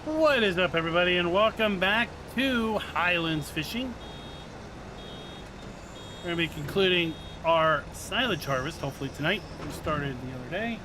What is up, everybody, and welcome back to Highlands Fishing. We're going to be concluding our silage harvest, hopefully tonight. We started the other day.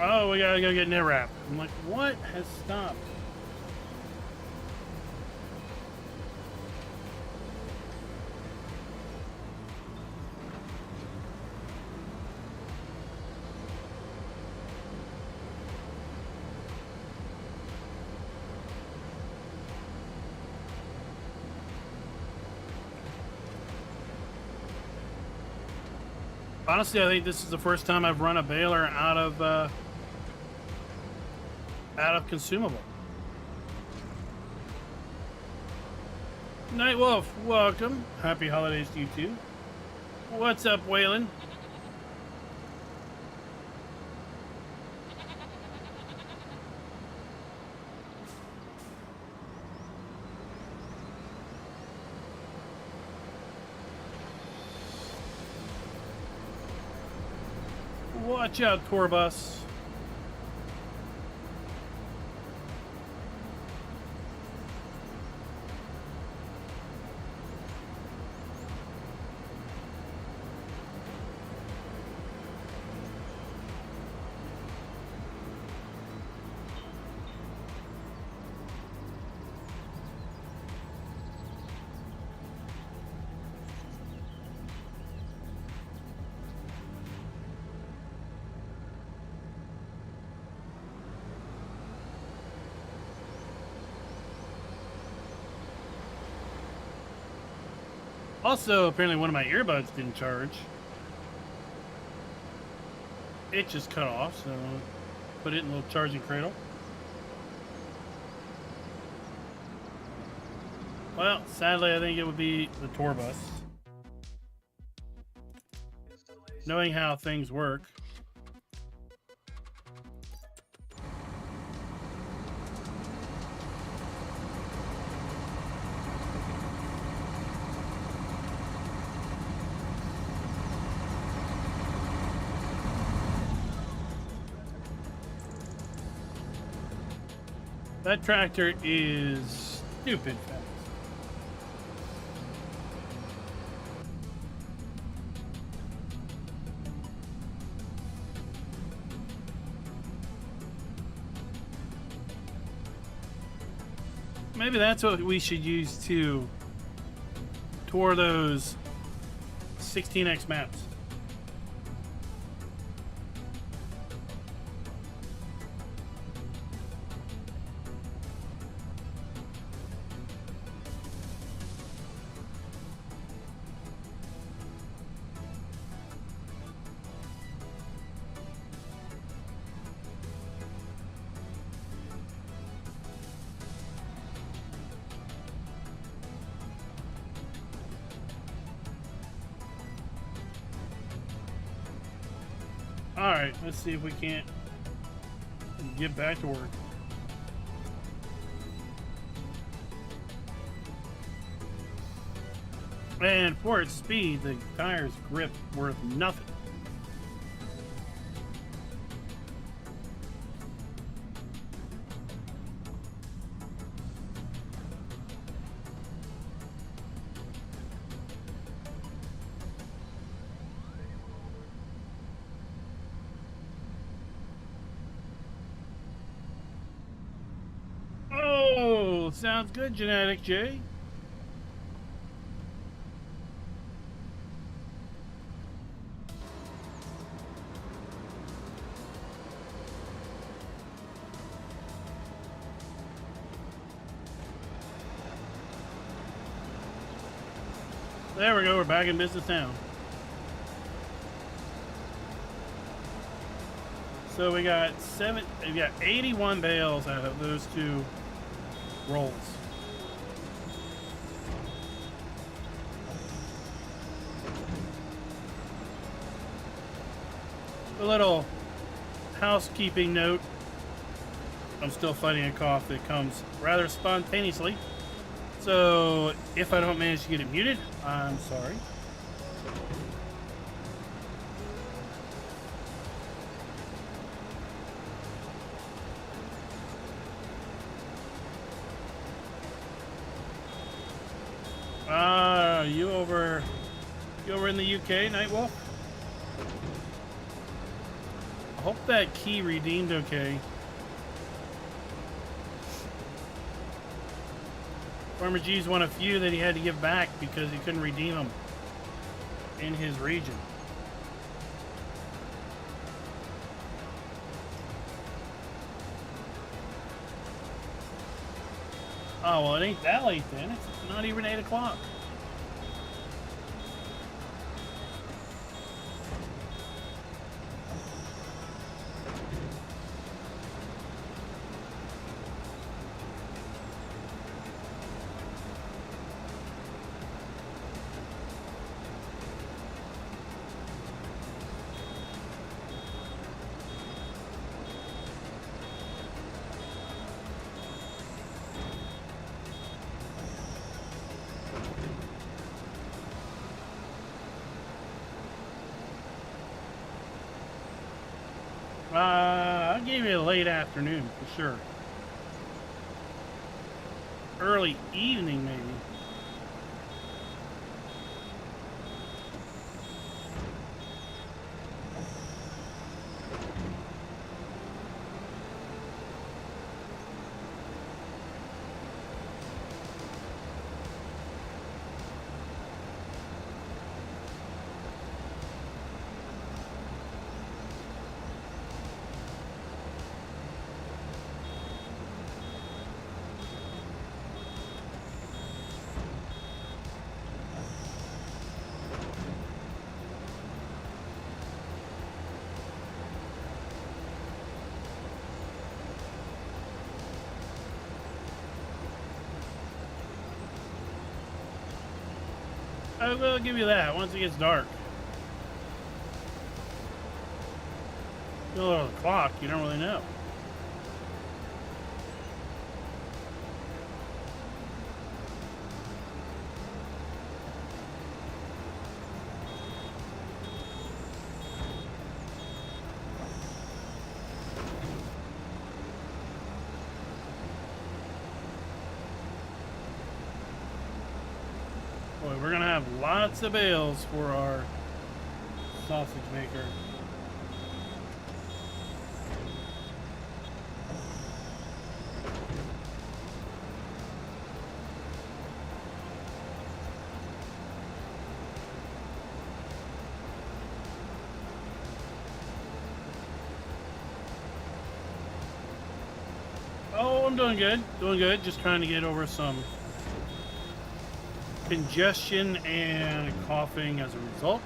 Oh, we gotta go get net wrap. I'm like, what has stopped? Honestly, I think this is the first time I've run a baler out of consumable. Night Wolf, welcome. Happy holidays to you too. What's up, Waylon? Watch out, tour bus. Also, apparently one of my earbuds didn't charge. It just cut off, so put it in a little charging cradle. Well, sadly, I think it would be the tour bus. Knowing how things work. That tractor is stupid fast. Maybe that's what we should use to tour those 16x maps. All right, let's see if we can't get back to work. And for its speed, the tire's grip worth nothing. Oh, sounds good, Genetic J. There we go, we're back in business now. So we got 81 bales out of those 2 rolls. A little housekeeping note. I'm still fighting a cough that comes rather spontaneously. So if I don't manage to get it muted, I'm sorry. You over in the UK, Nightwolf? I hope that key redeemed okay. Farmer G's won a few that he had to give back because he couldn't redeem them in his region. Oh, well, it ain't that late then. It's not even 8 o'clock. I'll give you a late afternoon for sure. Early evening, maybe. I will give you that once it gets dark. Middle of the clock, you don't really know. Boy, we're gonna have lots of bales for our sausage maker. Oh, I'm doing good. Doing good. Just trying to get over some congestion and coughing as a result.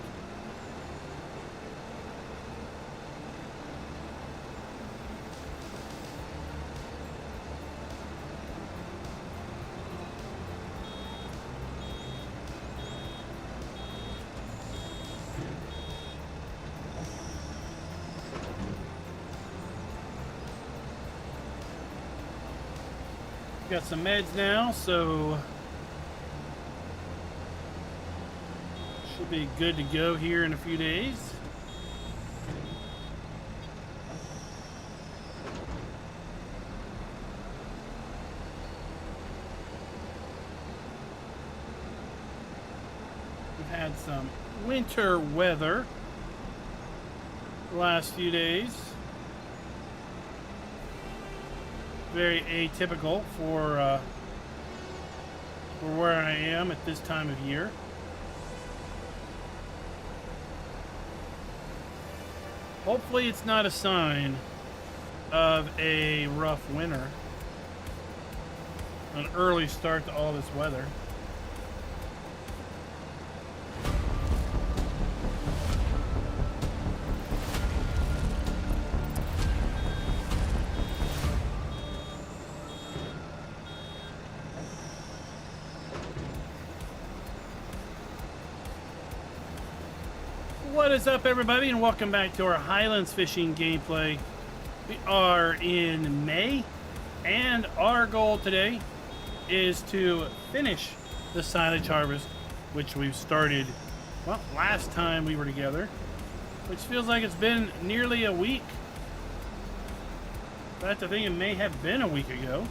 Got some meds now, so should be good to go here in a few days. We've had some winter weather the last few days. Very atypical for where I am at this time of year. Hopefully it's not a sign of a rough winter. An early start to all this weather. What is up, everybody, and welcome back to our Highlands Fishing gameplay. We are in May, and our goal today is to finish the silage harvest, which we've started, well, last time we were together, which feels like it's been nearly a week. But I think it may have been a week ago.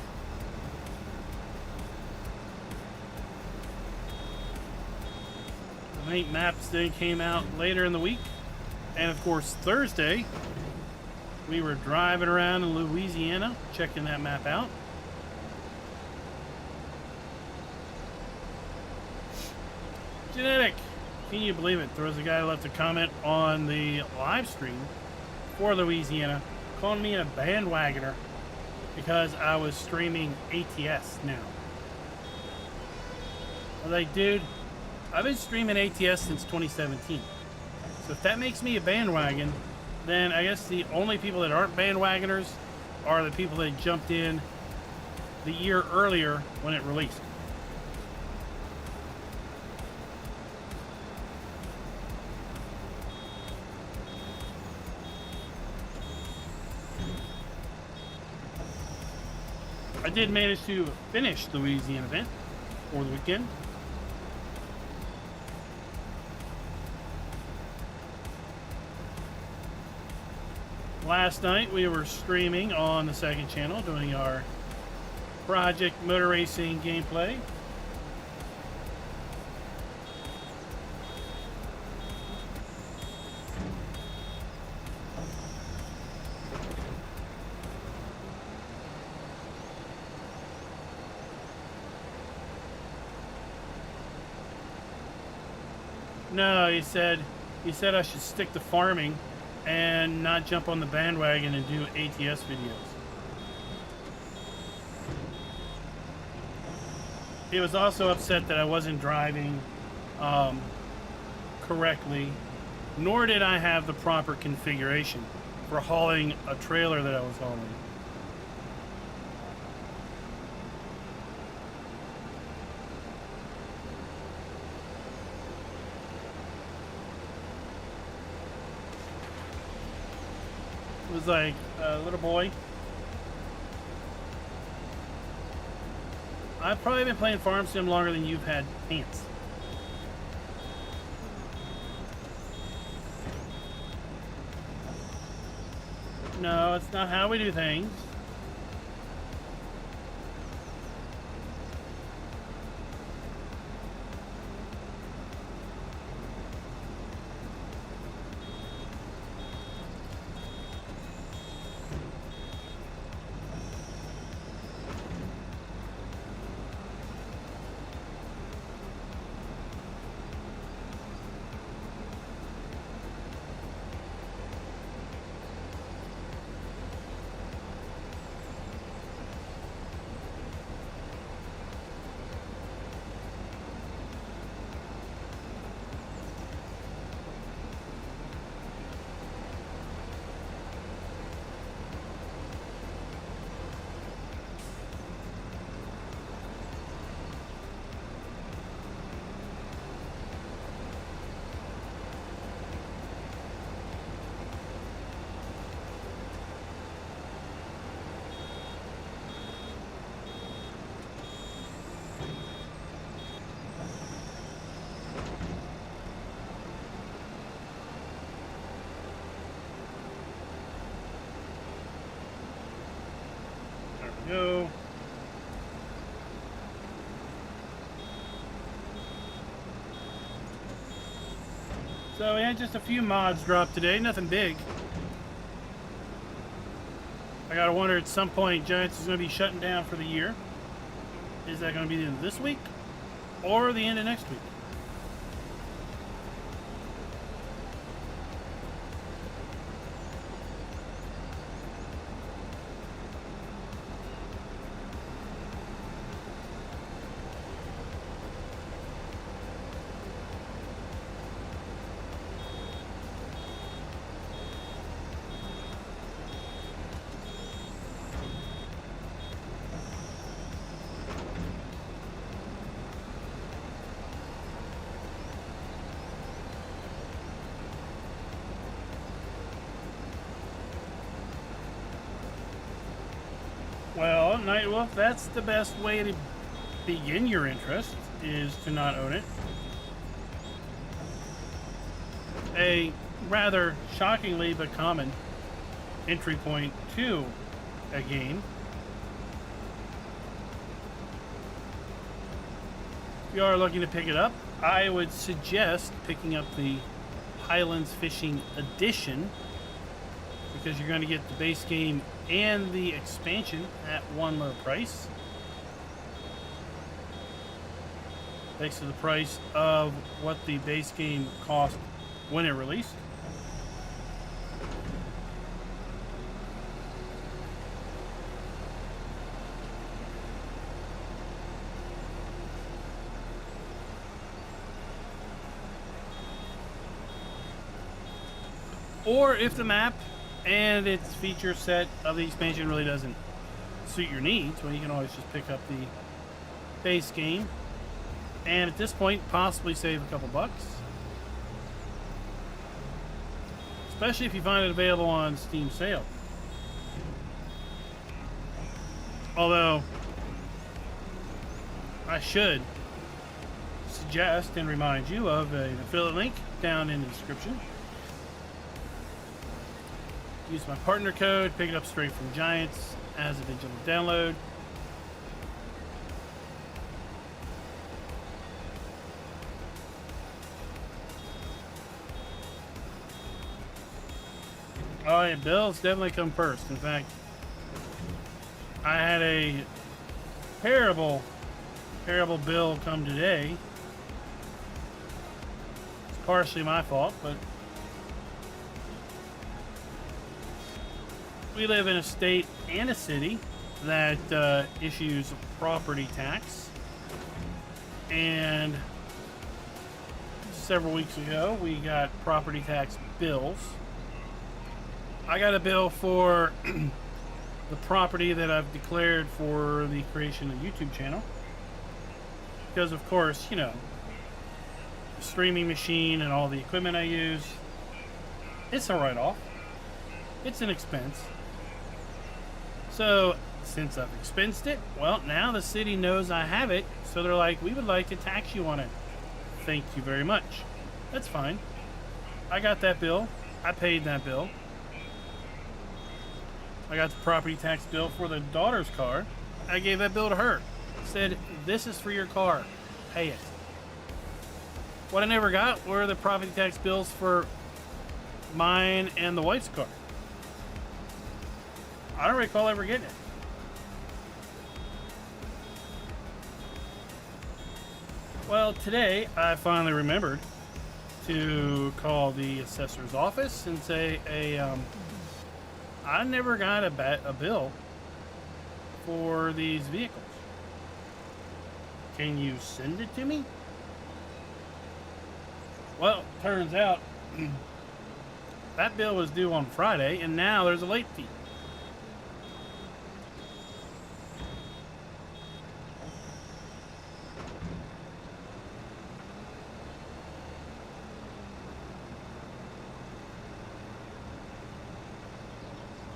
The main maps then came out later in the week. And of course, Thursday, we were driving around in Louisiana, checking that map out. Genetic, can you believe it? There was a guy who left a comment on the live stream for Louisiana, calling me a bandwagoner because I was streaming ATS now. I was like, dude, I've been streaming ATS since 2017. So if that makes me a bandwagon, then I guess the only people that aren't bandwagoners are the people that jumped in the year earlier when it released. I did manage to finish the Louisiana event over the weekend. Last night we were streaming on the second channel doing our Project Motor Racing gameplay. No, he said I should stick to farming and not jump on the bandwagon and do ATS videos. He was also upset that I wasn't driving correctly, nor did I have the proper configuration for hauling a trailer that I was hauling. Was like a little boy. I've probably been playing Farm Sim longer than you've had pants. No, it's not how we do things. Go. So we had just a few mods drop today, nothing big. I gotta wonder at some point Giants is gonna be shutting down for the year. Is that gonna be the end of this week or the end of next week? Well, Night Wolf, that's the best way to begin your interest, is to not own it. A rather shockingly but common entry point to a game. If you are looking to pick it up, I would suggest picking up the Highlands Fishing Edition, because you're going to get the base game and the expansion at one low price. Thanks to the price of what the base game cost when it released. Or if the map and its feature set of the expansion really doesn't suit your needs, well, you can always just pick up the base game and at this point possibly save a couple bucks. Especially if you find it available on Steam sale. Although, I should suggest and remind you of an affiliate link down in the description. Use my partner code, pick it up straight from Giants as a digital download. Oh yeah, bills definitely come first. In fact, I had a terrible bill come today. It's partially my fault, but we live in a state and a city that issues property tax. And several weeks ago, we got property tax bills. I got a bill for the property that I've declared for the creation of the YouTube channel. Because, of course, you know, the streaming machine and all the equipment I use, it's a write-off. It's an expense. So, since I've expensed it, well, now the city knows I have it, so they're like, we would like to tax you on it. Thank you very much. That's fine. I got that bill. I paid that bill. I got the property tax bill for the daughter's car. I gave that bill to her. Said, this is for your car. Pay it. What I never got were the property tax bills for mine and the wife's car. I don't recall ever getting it. Well, today I finally remembered to call the assessor's office and say, I never got a bill for these vehicles. Can you send it to me? Well, turns out that bill was due on Friday, and now there's a late fee.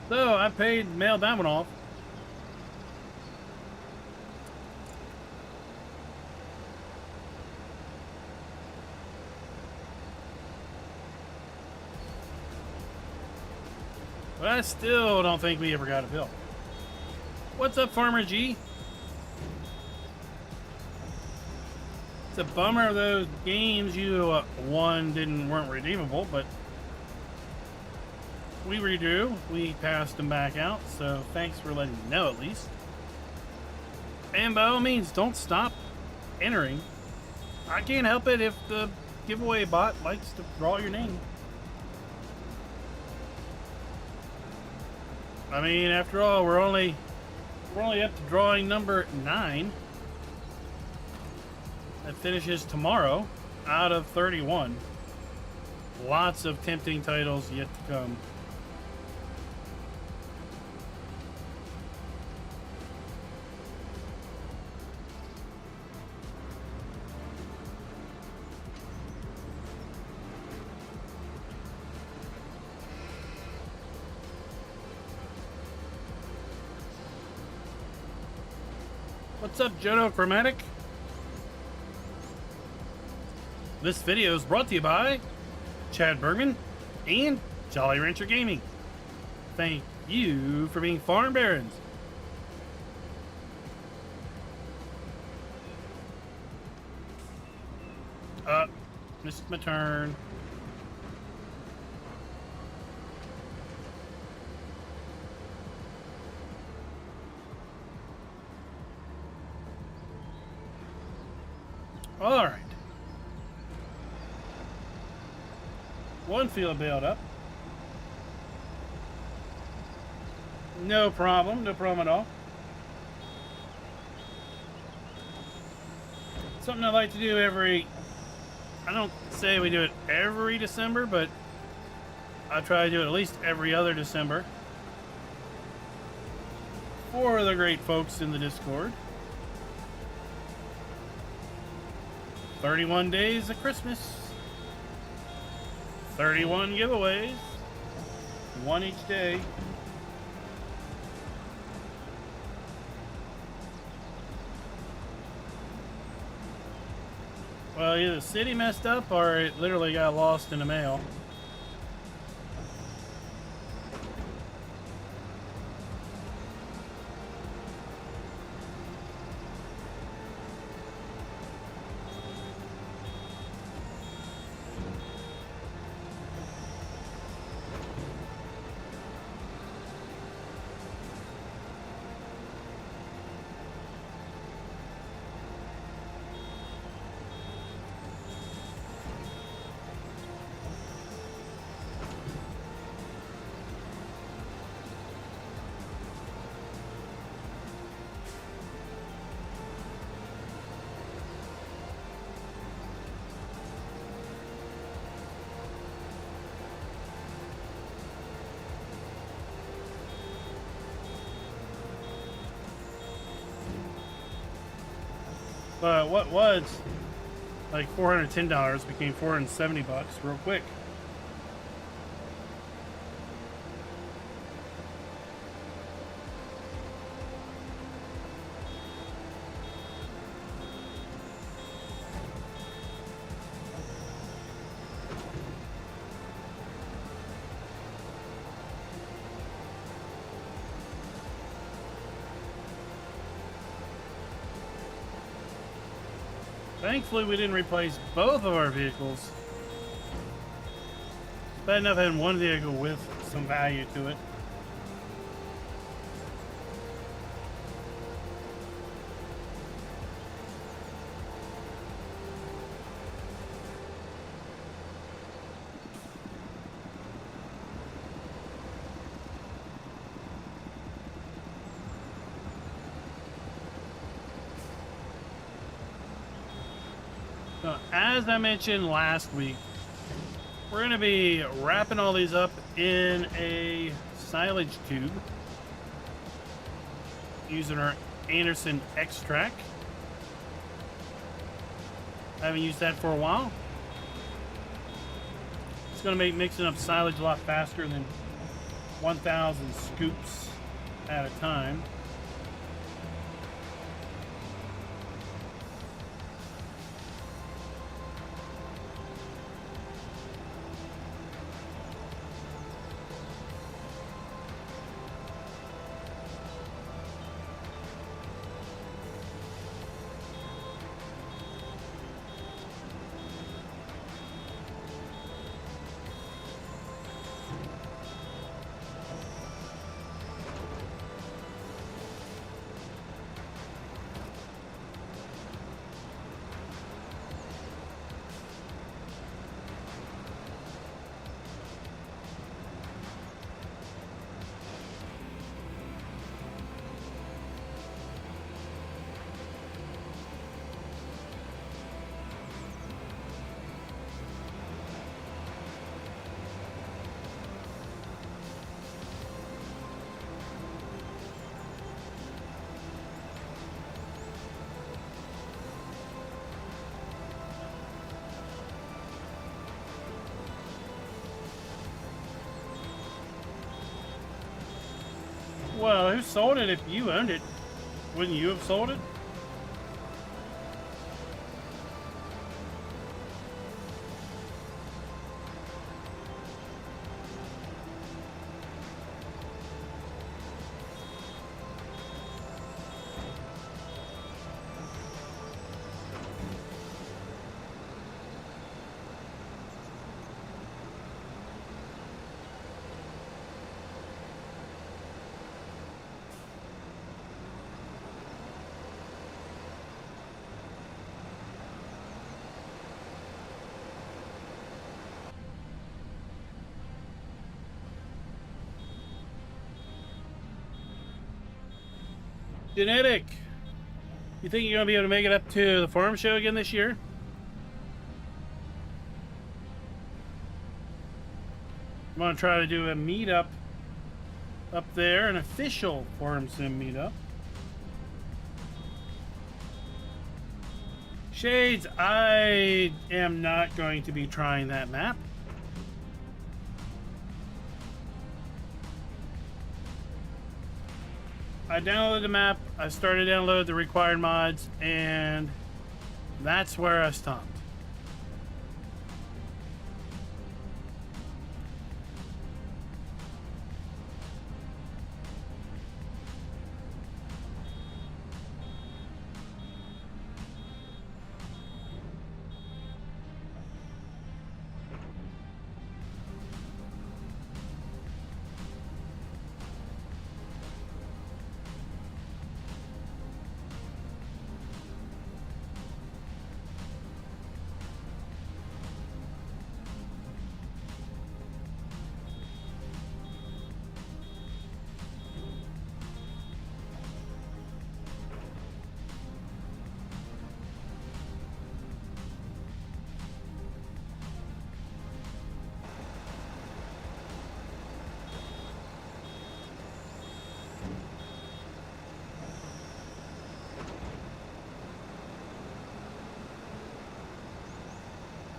So I mailed that one off. But I still don't think we ever got a bill. What's up, Farmer G? It's a bummer those games you won weren't redeemable, but we redrew. We passed them back out, so thanks for letting me know at least. And by all means, don't stop entering. I can't help it if the giveaway bot likes to draw your name. I mean, after all, we're only up to drawing number 9. That finishes tomorrow out of 31. Lots of tempting titles yet to come. What's up, Jono Chromatic? This video is brought to you by Chad Bergman and Jolly Rancher Gaming. Thank you for being farm barons. Missed my turn. All right. One field bailed up. No problem. No problem at all. Something I like to do every... I don't say we do it every December, but I try to do it at least every other December for the great folks in the Discord. 31 days of Christmas. 31 giveaways. One each day. Well, either the city messed up or it literally got lost in the mail. But what was like $410 became $470 real quick. Thankfully, we didn't replace both of our vehicles. It's bad enough having one vehicle with some value to it. So, as I mentioned last week, we're going to be wrapping all these up in a silage tube using our Anderson X-Track. I haven't used that for a while. It's going to make mixing up silage a lot faster than 1,000 scoops at a time. Well, who sold it if you owned it? Wouldn't you have sold it? Genetic, you think you're going to be able to make it up to the farm show again this year? I'm going to try to do a meetup up there, an official farm sim meetup. Shades, I am not going to be trying that map. I downloaded the map, I started to download the required mods, and that's where I stopped.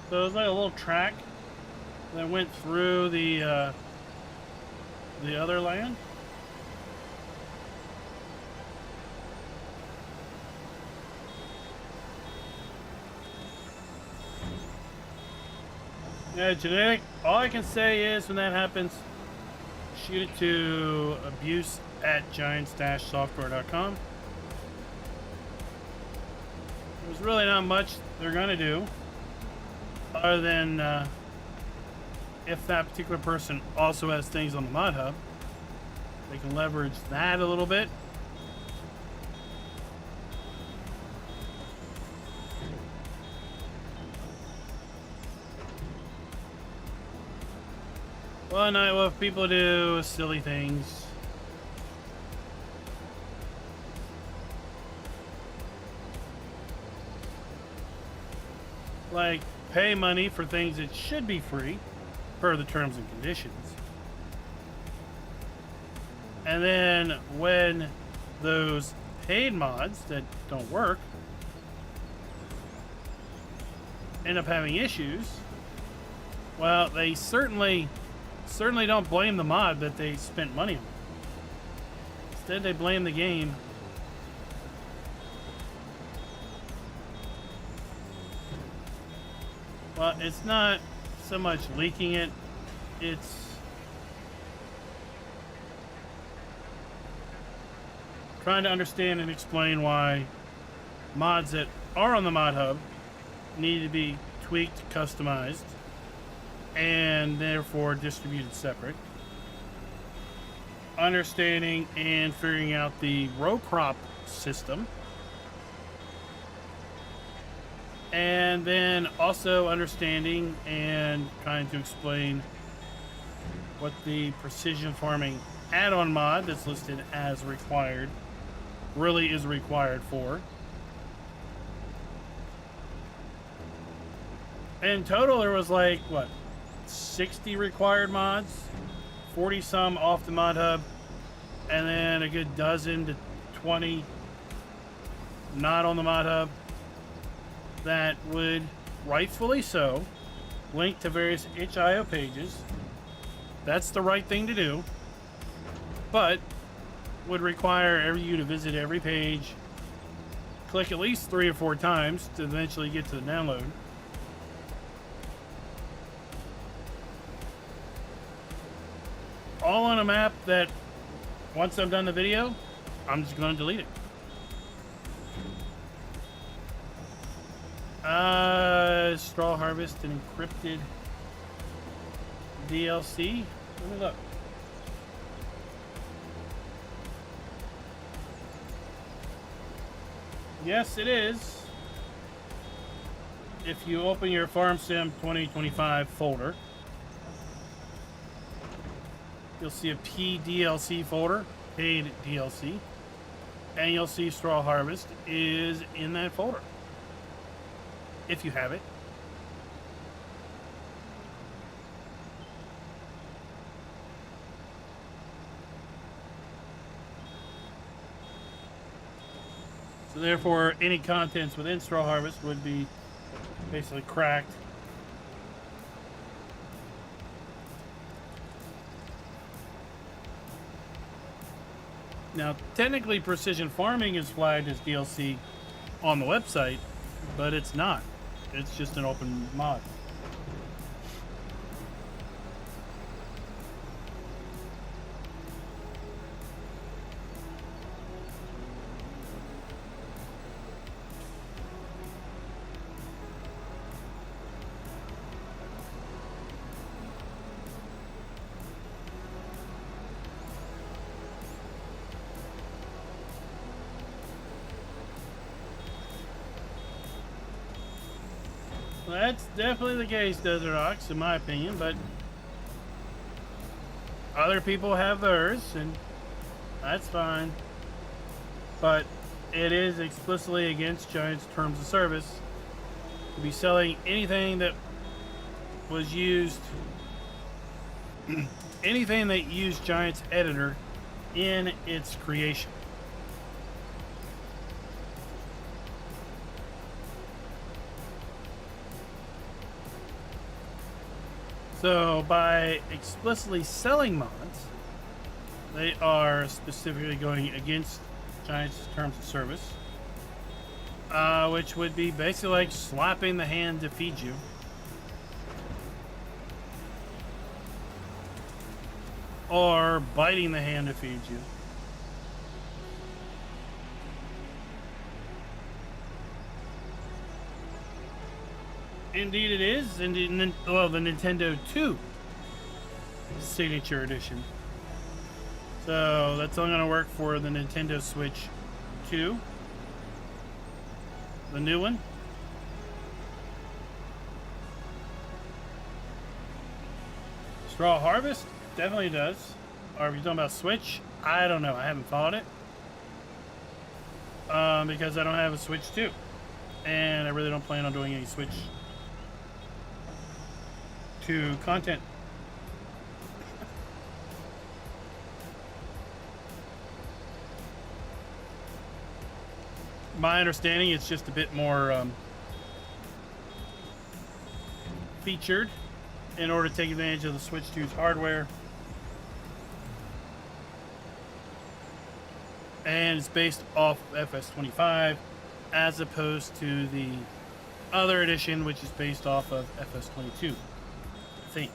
So it was like a little track that went through the other land. Yeah, genetic. All I can say is when that happens, shoot it to abuse@giants-software.com. There's really not much they're gonna do. Other than if that particular person also has things on the mod hub, they can leverage that a little bit. Well, not what people do silly things. Like pay money for things that should be free per the terms and conditions. And then when those paid mods that don't work end up having issues, well, they certainly don't blame the mod that they spent money on. Instead, they blame the game. Well, it's not so much leaking it, it's trying to understand and explain why mods that are on the mod hub need to be tweaked, customized, and therefore distributed separate. Understanding and figuring out the row crop system. And then also understanding and trying to explain what the precision farming add-on mod that's listed as required really is required for. In total, there was like, what, 60 required mods, 40 some off the mod hub, and then a good dozen to 20 not on the mod hub that would, rightfully so, link to various itch.io pages. That's the right thing to do, but would require you to visit every page, click at least 3 or 4 times to eventually get to the download. All on a map that, once I'm done the video, I'm just going to delete it. Straw Harvest and Encrypted DLC. Let me look. Yes, it is. If you open your Farm Sim 2025 folder, you'll see a PDLC folder, paid DLC. and you'll see straw harvest is in that folder if you have it. So therefore, any contents within straw harvest would be basically cracked. Now, technically, precision farming is flagged as DLC on the website, but it's not. It's just an open mod. That's definitely the case, Desert Ox, in my opinion, but other people have theirs, and that's fine. But it is explicitly against Giant's terms of service to be selling anything that was used, anything that used Giant's editor in its creation. So by explicitly selling mods, they are specifically going against Giant's terms of service, which would be basically like slapping the hand to feed you. Or biting the hand to feed you. Indeed it is. Indeed, well, the Nintendo 2 Signature Edition. So that's only going to work for the Nintendo Switch 2. The new one. Straw Harvest definitely does. Or if you're talking about Switch, I don't know. I haven't followed it. Because I don't have a Switch 2. And I really don't plan on doing any Switch 2 content. My understanding, it's just a bit more featured in order to take advantage of the Switch 2's hardware. And it's based off of FS25 as opposed to the other edition, which is based off of FS22. I think.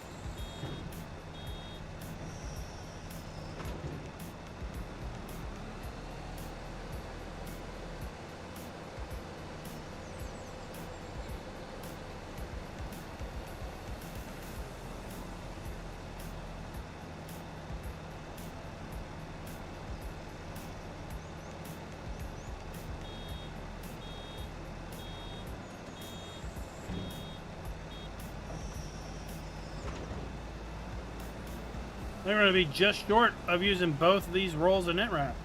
They're going to be just short of using both of these rolls of net wrap.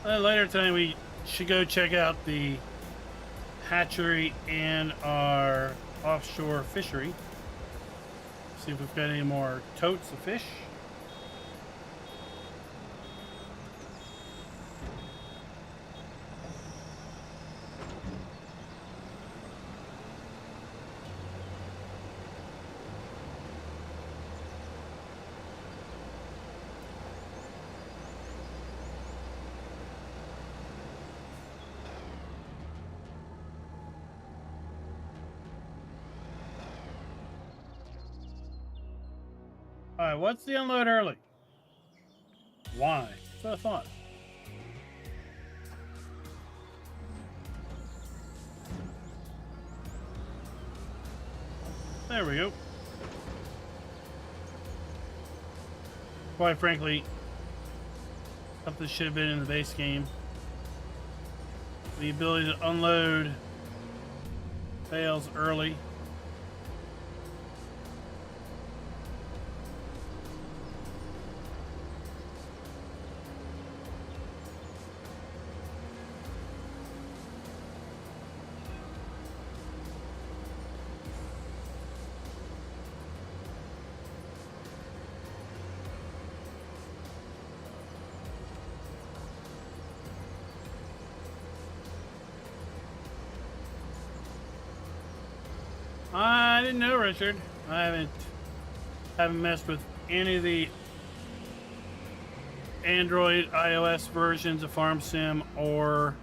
Later tonight we should go check out the hatchery and our offshore fishery. See if we've got any more totes of fish. Alright, what's the unload early? Why? That's what I thought. There we go. Quite frankly, something should have been in the base game. The ability to unload bales early. I didn't know, Richard. I haven't messed with any of the Android, iOS versions of FarmSim or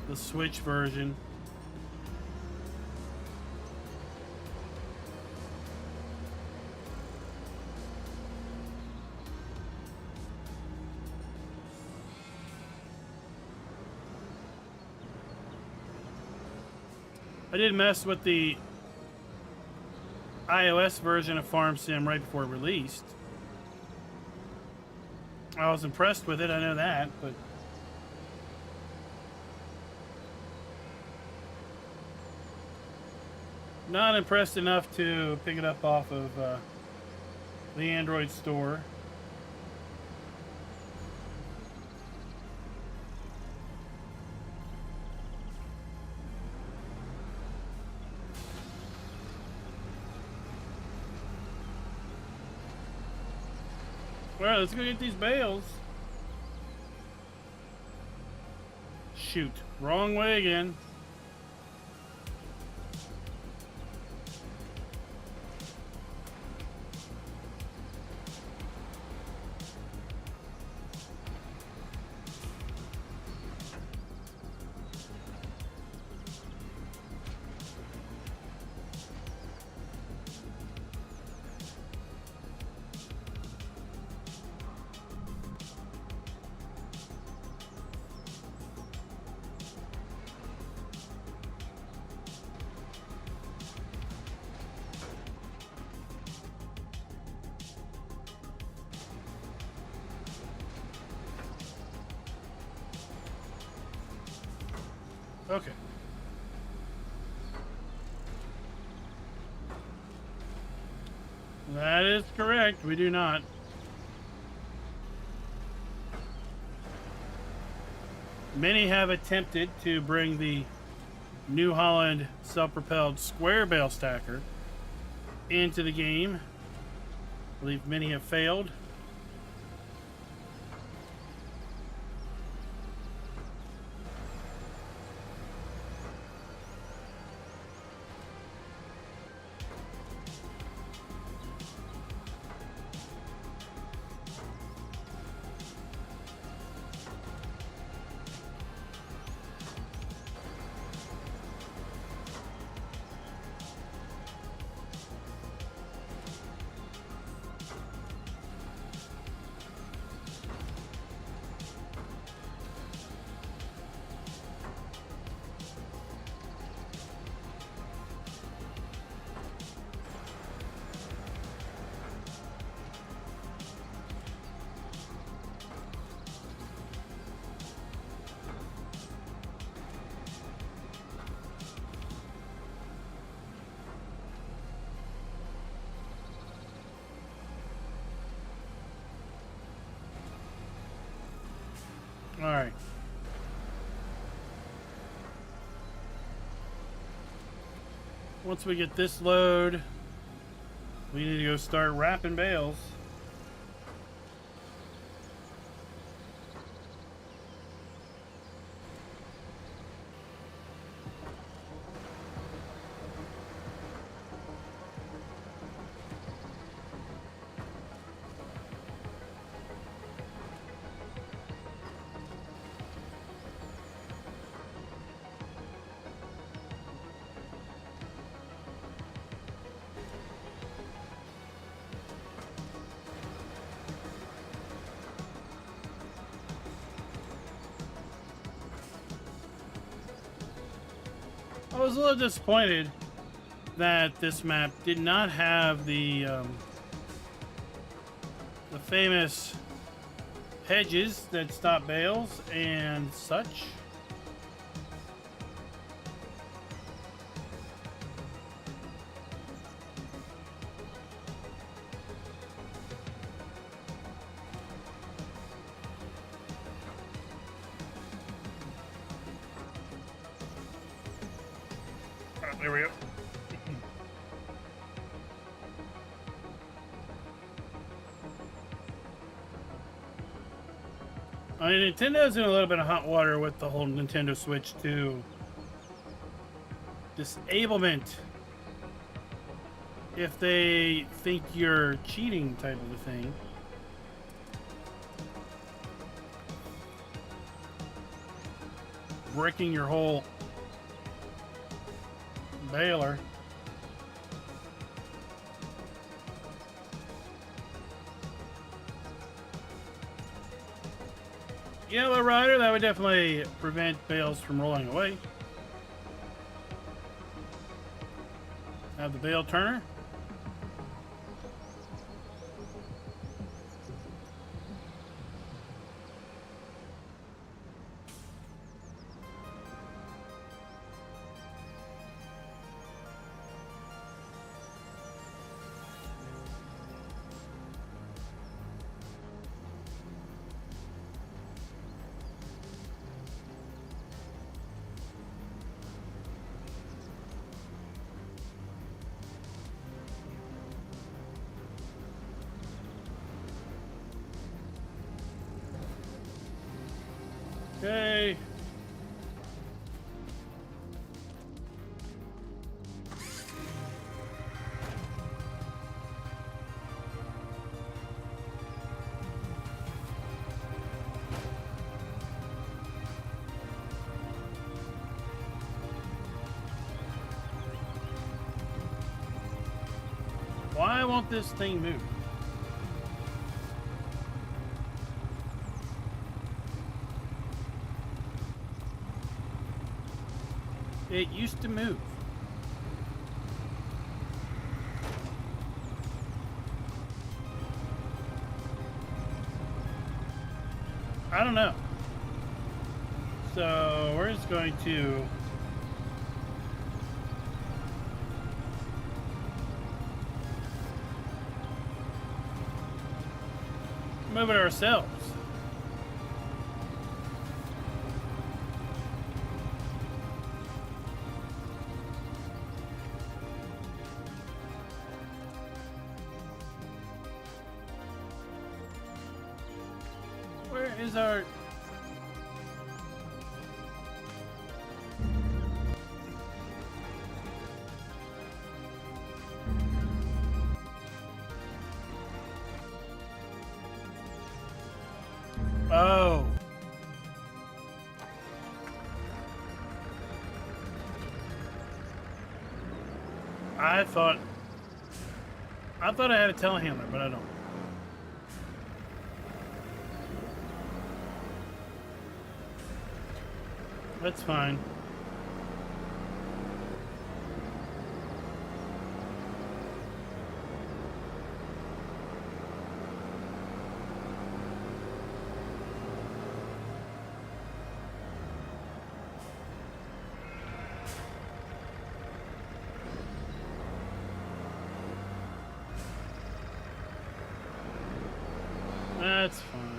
the Switch version. I did mess with the iOS version of FarmSim right before it released. I was impressed with it, I know that, but not impressed enough to pick it up off of the Android store. Well, let's go get these bales. Shoot, wrong way again. Okay. That is correct. We do not. Many have attempted to bring the New Holland self-propelled square bale stacker into the game. I believe many have failed. All right. Once we get this load, we need to go start wrapping bales. was a little disappointed that this map did not have the famous hedges that stop bales and such. There we go. I mean, Nintendo's in a little bit of hot water with the whole Nintendo Switch 2 disablement. If they think you're cheating type of a thing. Breaking your whole baler. Yellow Rider, that would definitely prevent bales from rolling away. Have the bale turner. Okay. Why won't this thing move? It used to move. I don't know. So we're just going to move it ourselves. Where is our... Oh. I thought I had a telehandler, but I don't. That's fine. That's fine.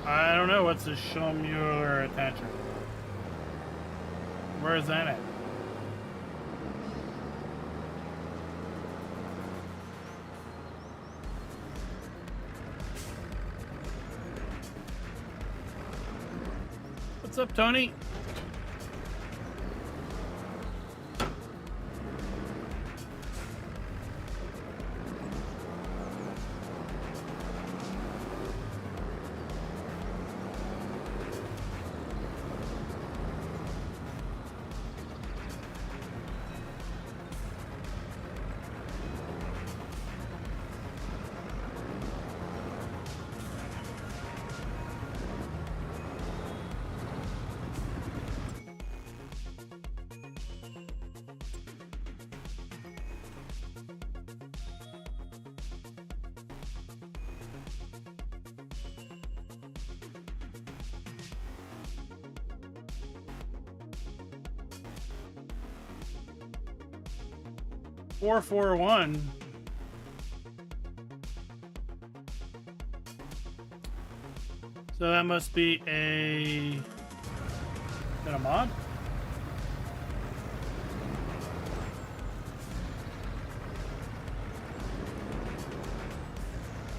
I don't know what's a Schmuller attacher. Where is that at? What's up, Tony? 441. So that must be a... Is that a mod?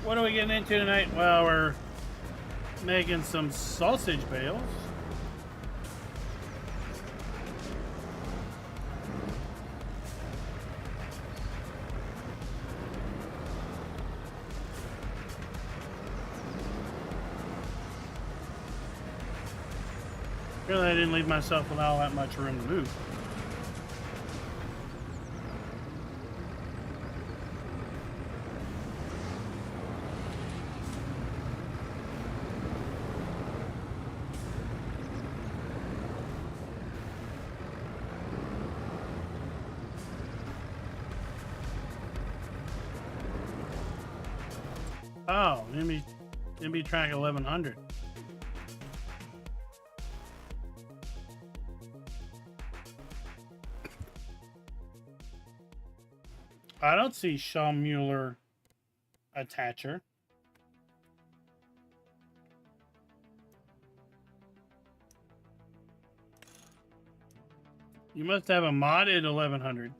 What are we getting into tonight? Well, we're making some sausage bales. Really, I didn't leave myself with all that much room to move. Oh, enemy track 1100. I don't see Sean Mueller attacher. You must have a modded 1100.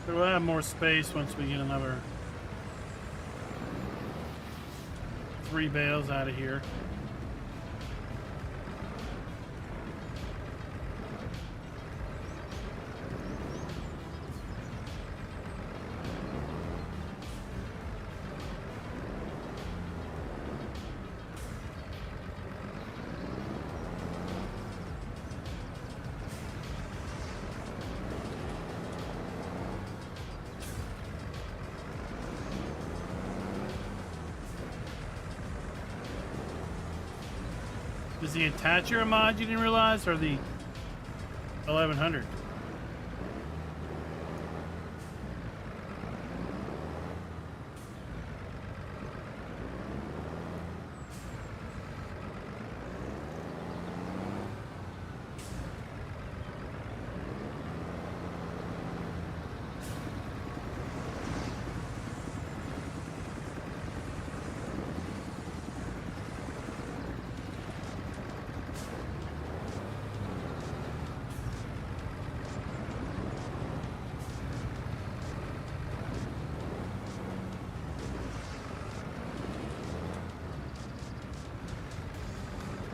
We'll have more space once we get another 3 bales out of here. Is the attacher a mod you didn't realize, or the 1100?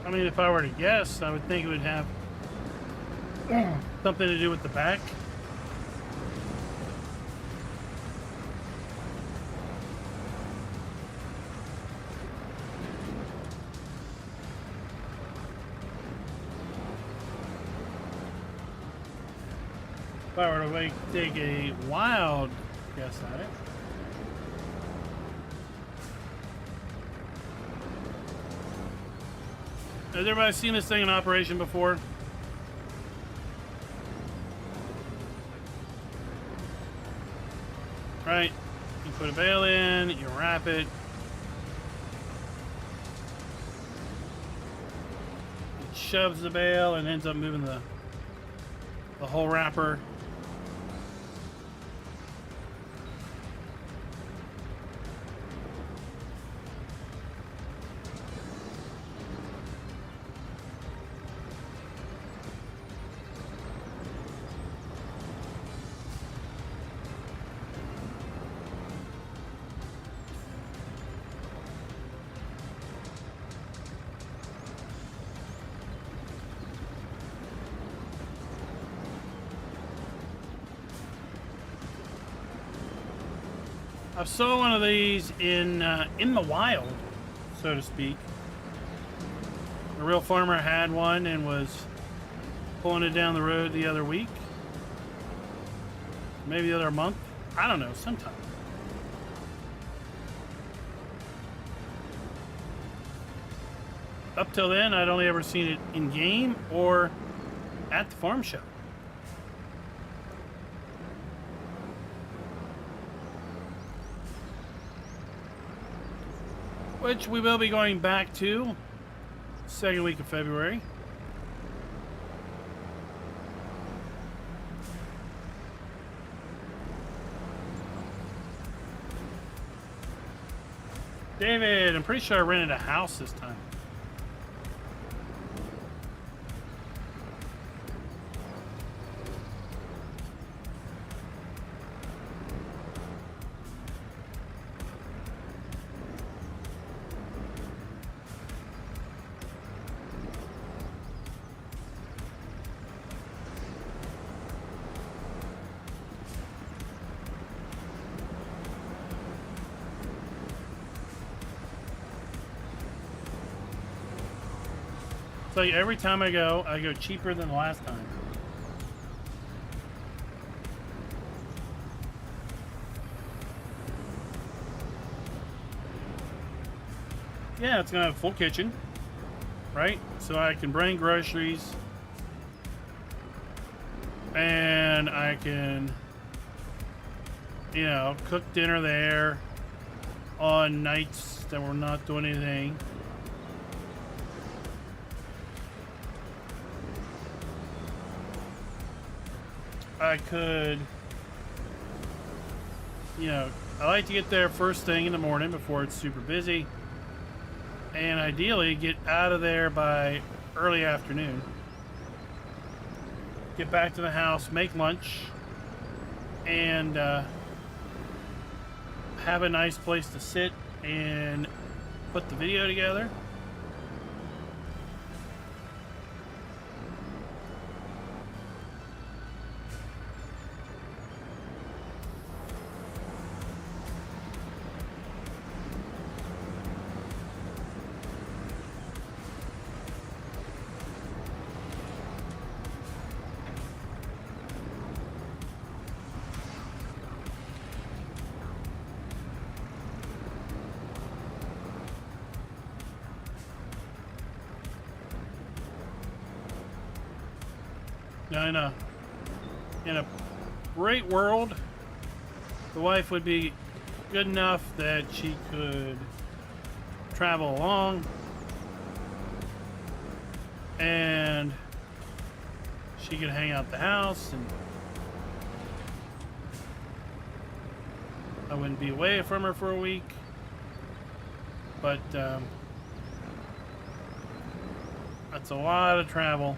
I mean, if I were to guess, I would think it would have something to do with the back. If I were to take a wild guess at it. Has everybody seen this thing in operation before? Right? You put a bale in, you wrap it. It shoves the bale and ends up moving the whole wrapper. I saw one of these in the wild, so to speak. A real farmer had one and was pulling it down the road the other week. Maybe the other month. I don't know, sometime. Up till then, I'd only ever seen it in game or at the farm show. Which we will be going back to second week of February. David, I'm pretty sure I rented a house this time. Like every time I go cheaper than the last time. Yeah, it's gonna have a full kitchen, right? So I can bring groceries and I can, you know, cook dinner there on nights that we're not doing anything. I could, you know, I like to get there first thing in the morning before it's super busy, and ideally get out of there by early afternoon. Get back to the house, make lunch, and have a nice place to sit and put the video together. Now, in a great world, the wife would be good enough that she could travel along and she could hang out the house and I wouldn't be away from her for a week. But that's a lot of travel.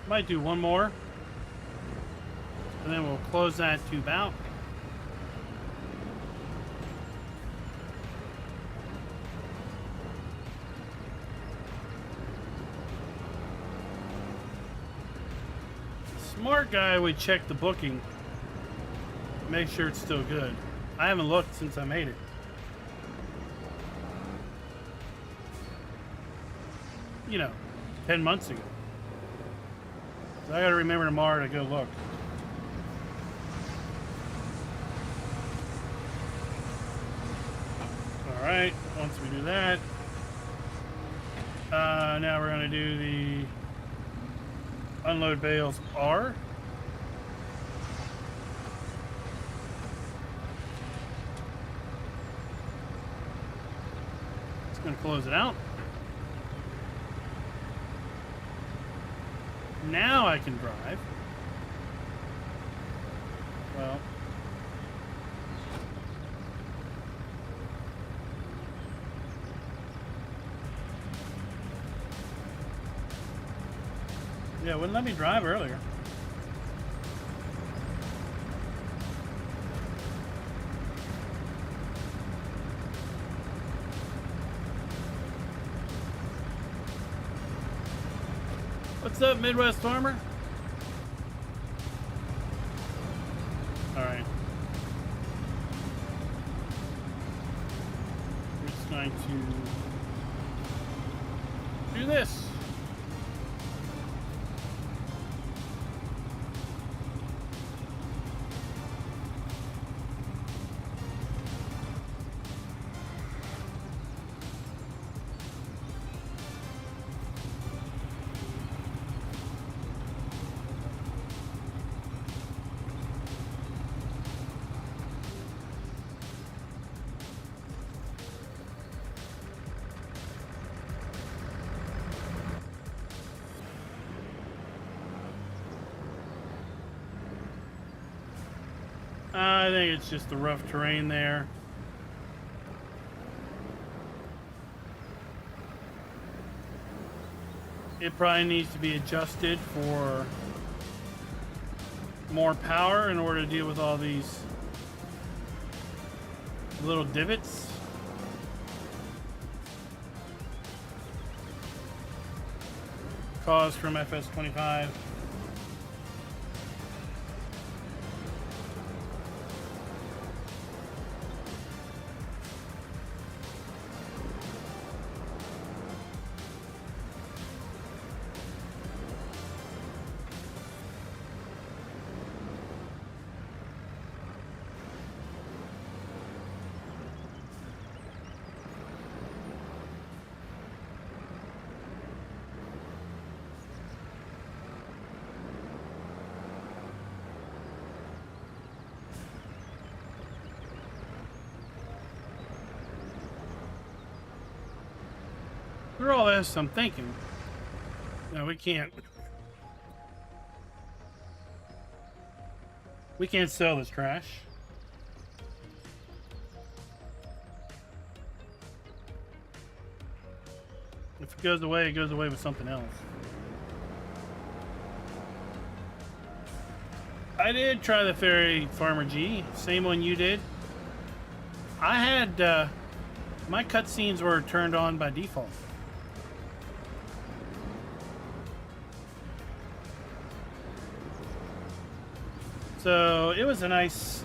Might do one more, and then we'll close that tube out. Smart guy would check the booking, make sure it's still good. I haven't looked since I made it. You know, 10 months ago. So I gotta remember tomorrow to go look. Alright, once we do that, now we're going to do the unload bales R. It's going to close it out. Now I can drive. Well, yeah, it wouldn't let me drive earlier. What's up, Midwest Farmer? All right. We're just going to do this. I think it's just the rough terrain there. It probably needs to be adjusted for more power in order to deal with all these little divots. Caused from FS25. Through all this, I'm thinking, no, we can't sell this trash. If it goes away with something else. I did try the Fairy Farmer G, same one you did. I had, my cutscenes were turned on by default. So it was a nice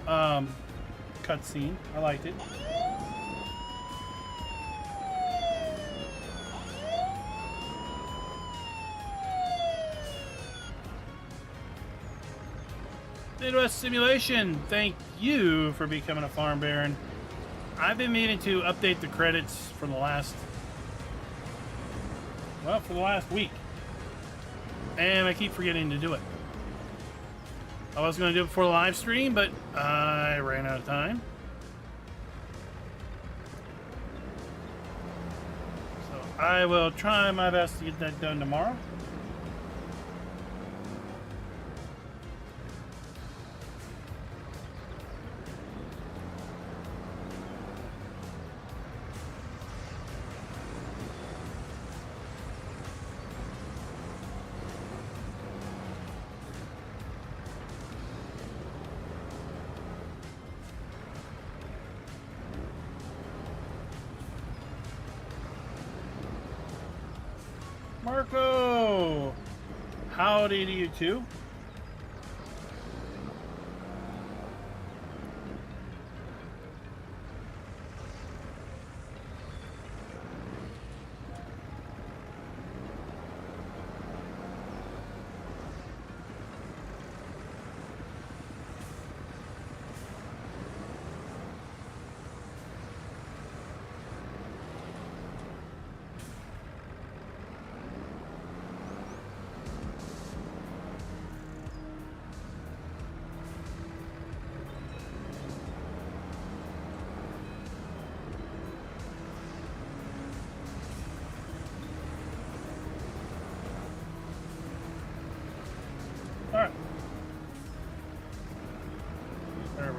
cutscene. I liked it. Midwest Simulation, thank you for becoming a farm baron. I've been meaning to update the credits for the last week, and I keep forgetting to do it. I was going to do it before the live stream, but I ran out of time. So I will try my best to get that done tomorrow. Marco, howdy to you too.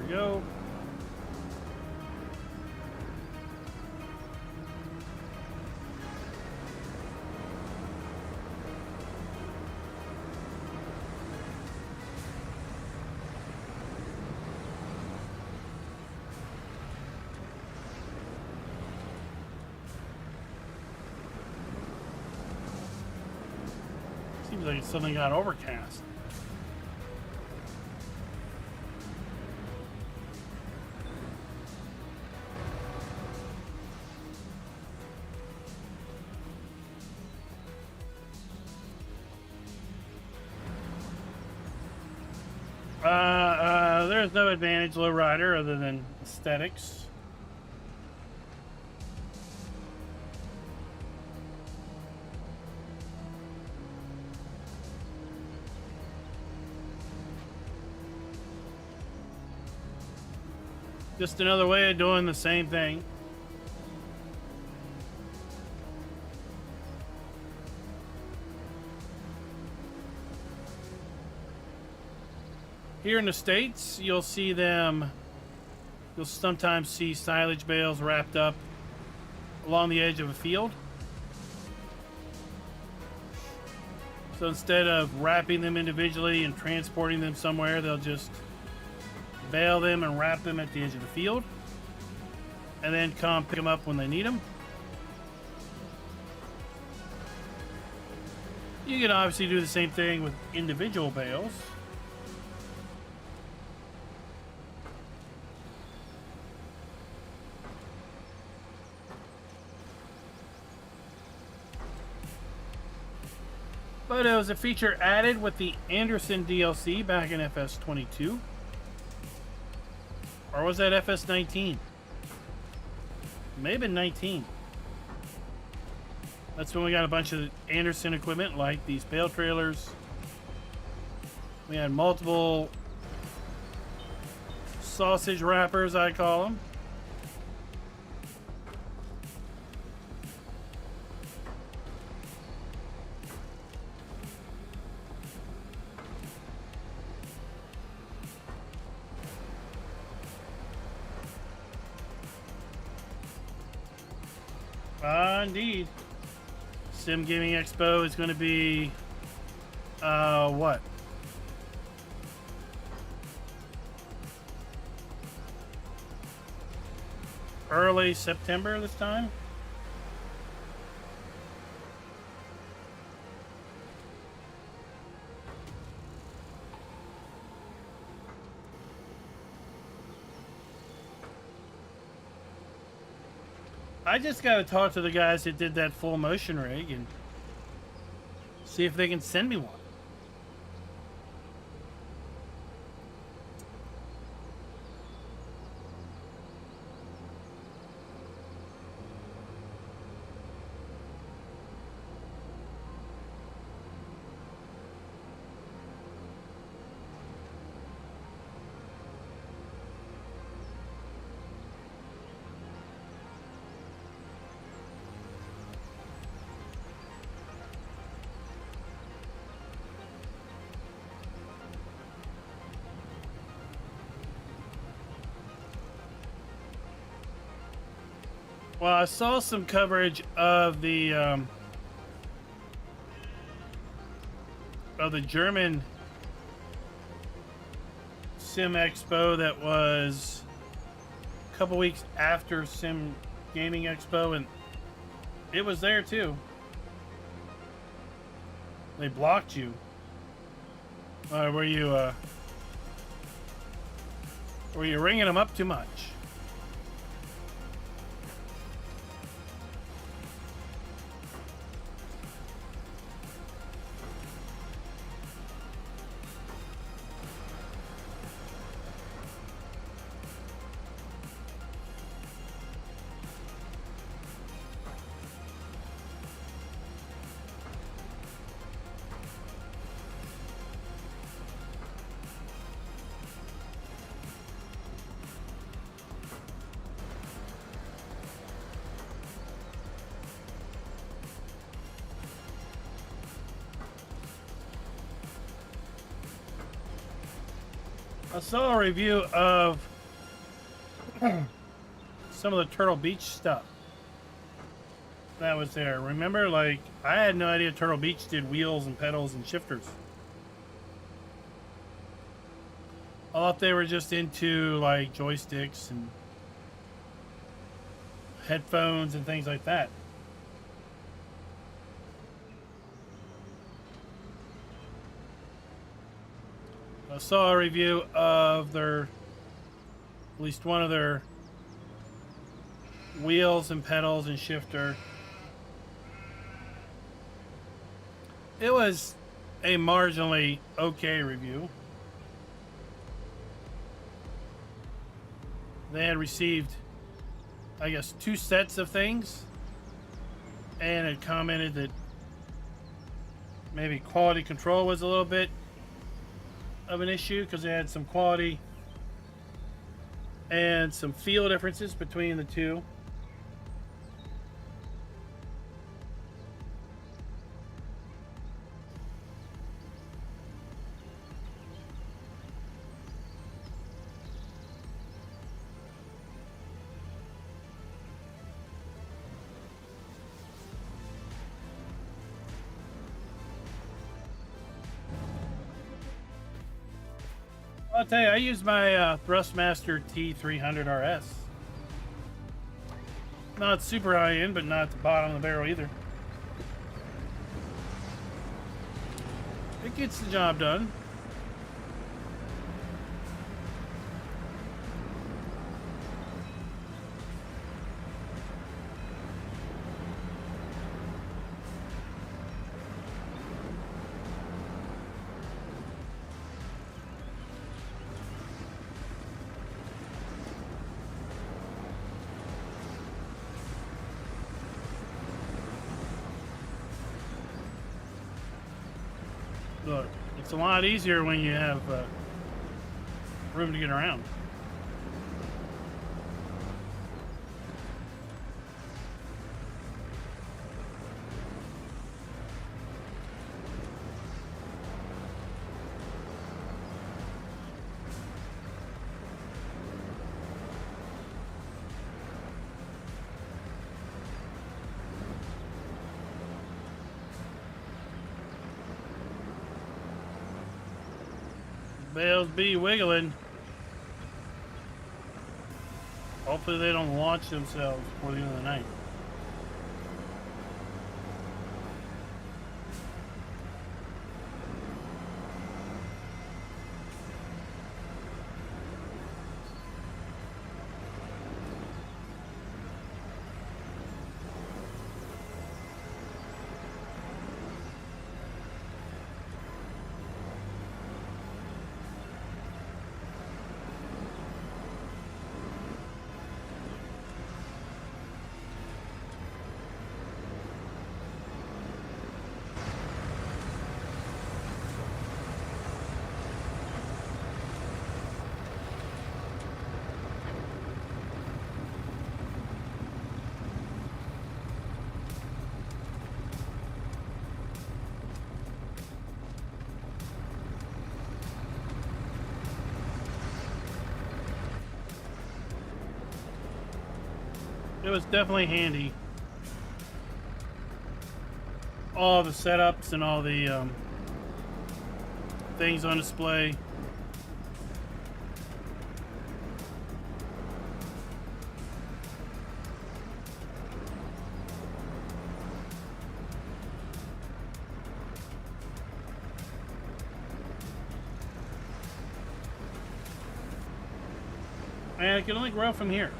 we go. Seems like it's something got overcast. There's no advantage lowrider other than aesthetics. Just another way of doing the same thing. Here in the States, you'll sometimes see silage bales wrapped up along the edge of a field. So instead of wrapping them individually and transporting them somewhere, they'll just bale them and wrap them at the edge of the field, and then come pick them up when they need them. You can obviously do the same thing with individual bales. But it was a feature added with the Anderson DLC back in FS22. Or was that FS19? Maybe 19. That's when we got a bunch of Anderson equipment like these bale trailers. We had multiple sausage wrappers, I call them. Indeed. Sim Gaming Expo is going to be, what? Early September this time? I just got to talk to the guys that did that full motion rig and see if they can send me one. Well, I saw some coverage of the German Sim Expo that was a couple weeks after Sim Gaming Expo, and it was there too. They blocked you. Were you ringing them up too much? I saw a review of some of the Turtle Beach stuff that was there. Remember, like, I had no idea Turtle Beach did wheels and pedals and shifters. I thought they were just into, like, joysticks and headphones and things like that. I saw a review of their, at least one of their wheels and pedals and shifter. It was a marginally okay review. They had received, I guess, 2 sets of things and had commented that maybe quality control was a little bit of an issue because they had some quality and some feel differences between the two. I'll tell you, I use my Thrustmaster T300 RS. Not super high end, but not at the bottom of the barrel either. It gets the job done. Look, it's a lot easier when you have room to get around. Bales be wiggling. Hopefully they don't launch themselves before the end of the night. It was definitely handy. All the setups and all the things on display. And it can only grow from here.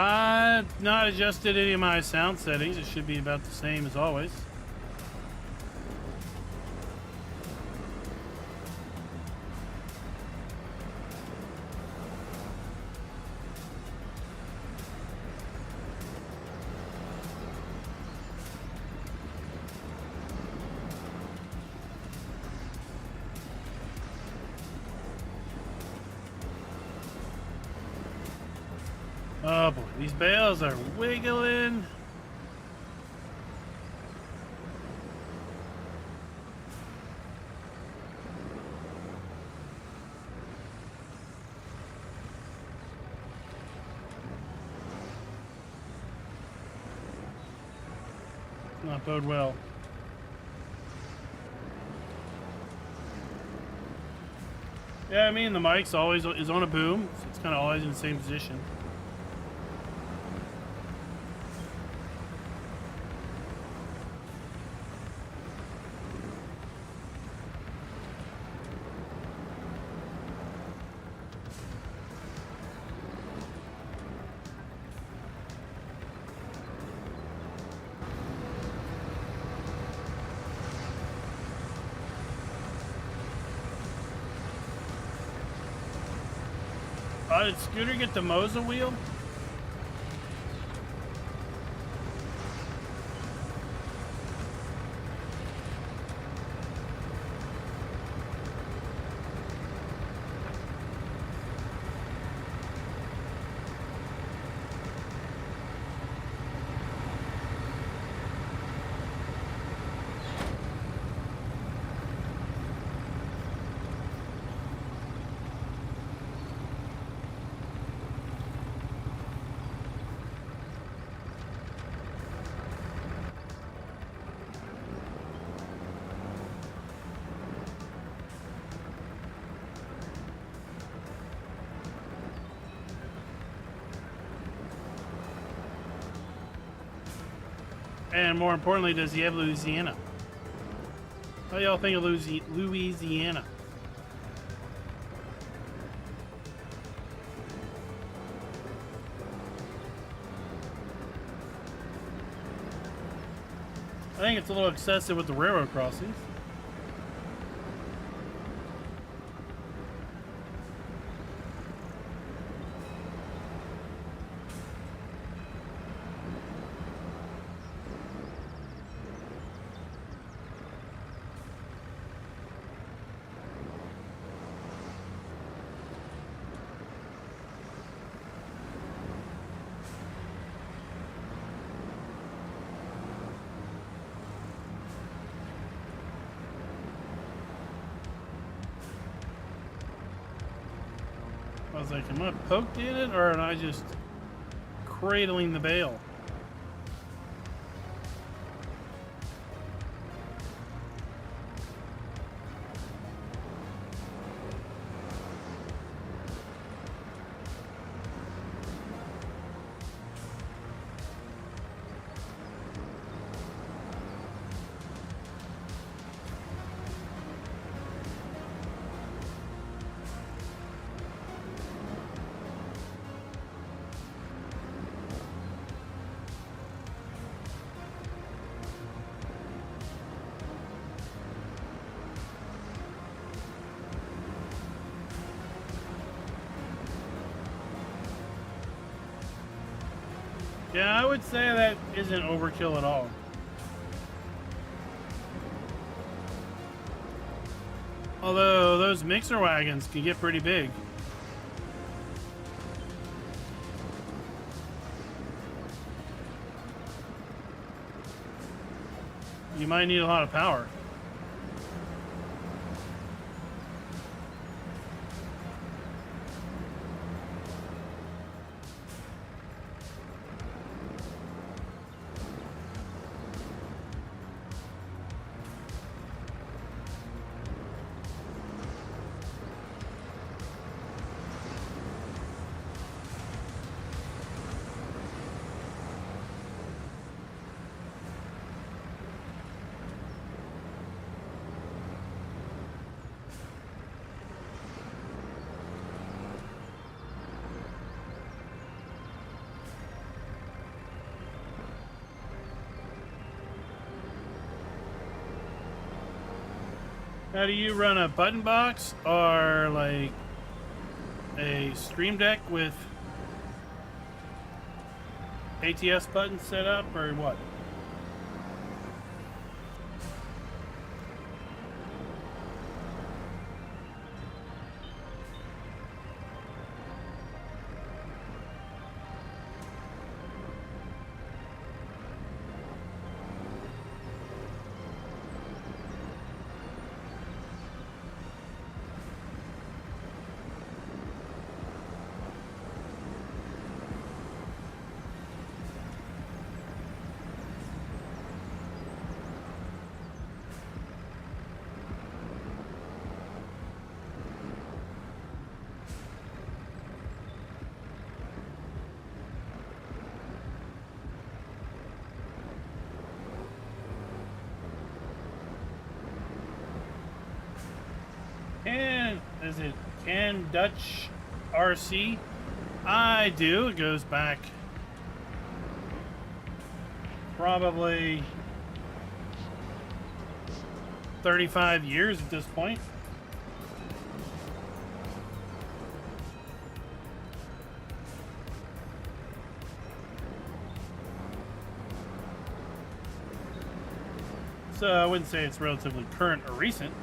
I've not adjusted any of my sound settings. It should be about the same as always. Oh boy, these bales are wiggling. Not bode well. Yeah, I mean the mic's always is on a boom, so it's kind of always in the same position. Did Scooter get the Moza wheel? And more importantly, does he have Louisiana? How do y'all think of Louisiana? I think it's a little excessive with the railroad crossings. I was like, am I poked in it, or am I just cradling the bale? Yeah, I would say that isn't overkill at all. Although those mixer wagons can get pretty big. You might need a lot of power. Now, do you run a button box or like a Stream Deck with ATS buttons set up, or what? Is it Can Dutch RC? I do. It goes back probably 35 years at this point. So I wouldn't say it's relatively current or recent.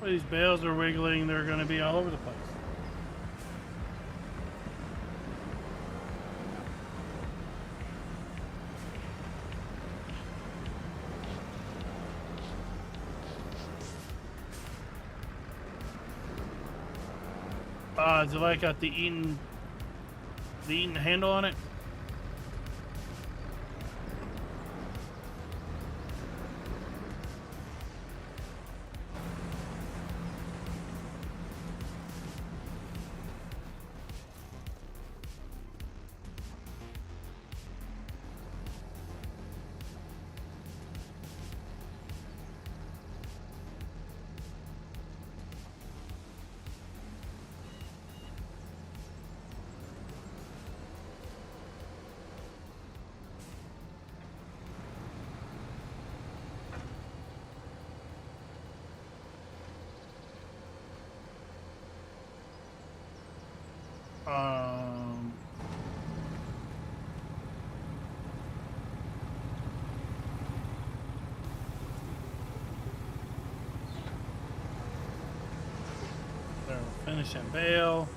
Well, these bales are wiggling, they're going to be all over the place. Is it like got the eating handle on it? There, we'll finish that bale.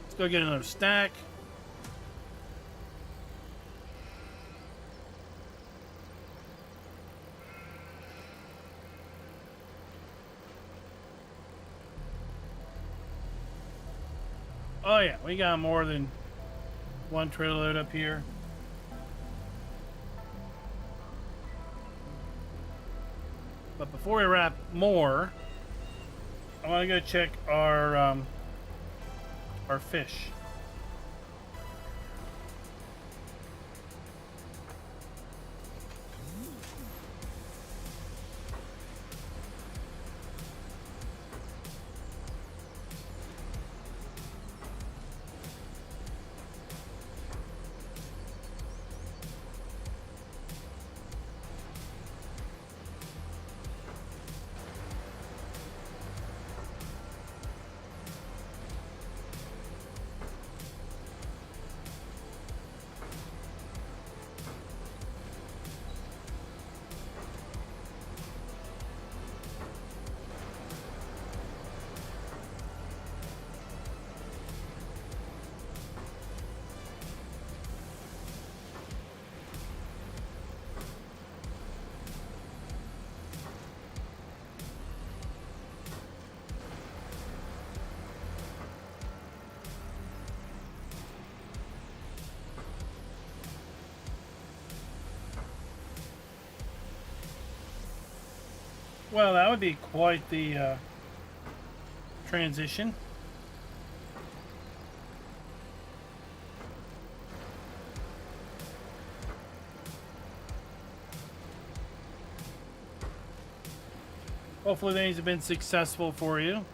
Let's go get another stack. Oh yeah, we got more than one trailer load up here. But before we wrap more, I want to go check our fish. Well, that would be quite the transition. Hopefully things have been successful for you.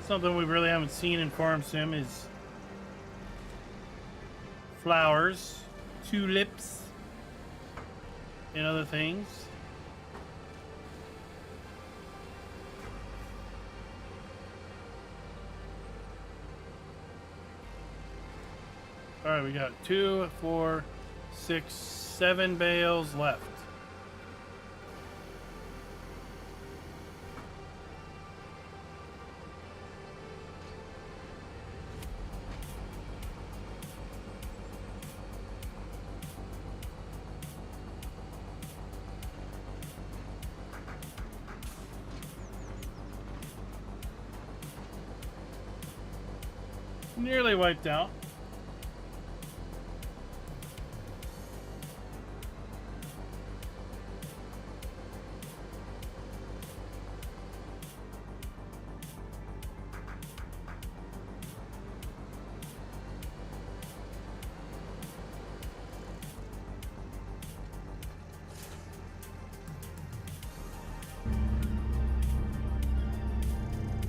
Something we really haven't seen in Farm Sim is flowers, tulips, and other things. All right, we got 2, 4, 6, 7 bales left. Nearly wiped out.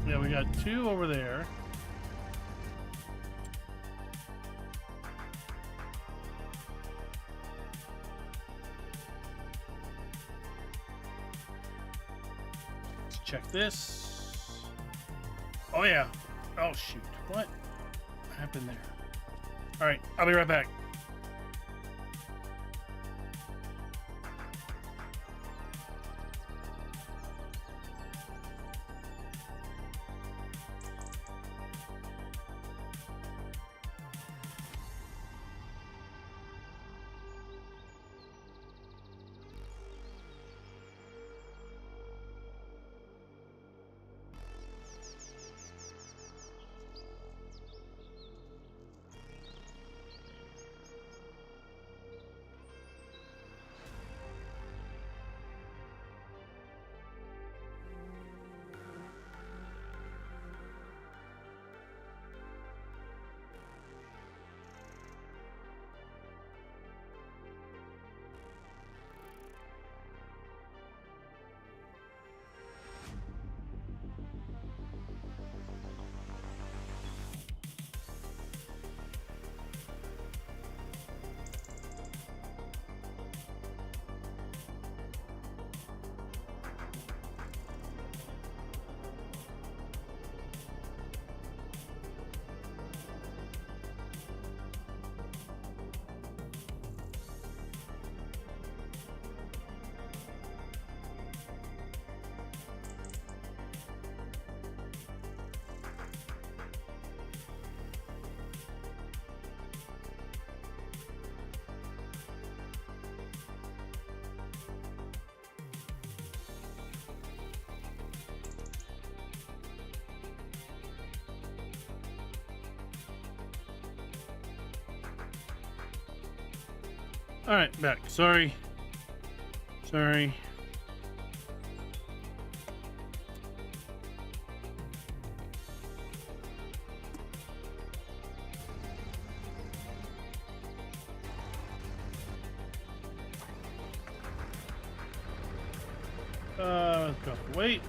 Yeah, we got 2 over there. Check this. Oh yeah. Oh shoot. What happened there? All right, I'll be right back. All right, back. Sorry. Sorry. Let's go. Wait.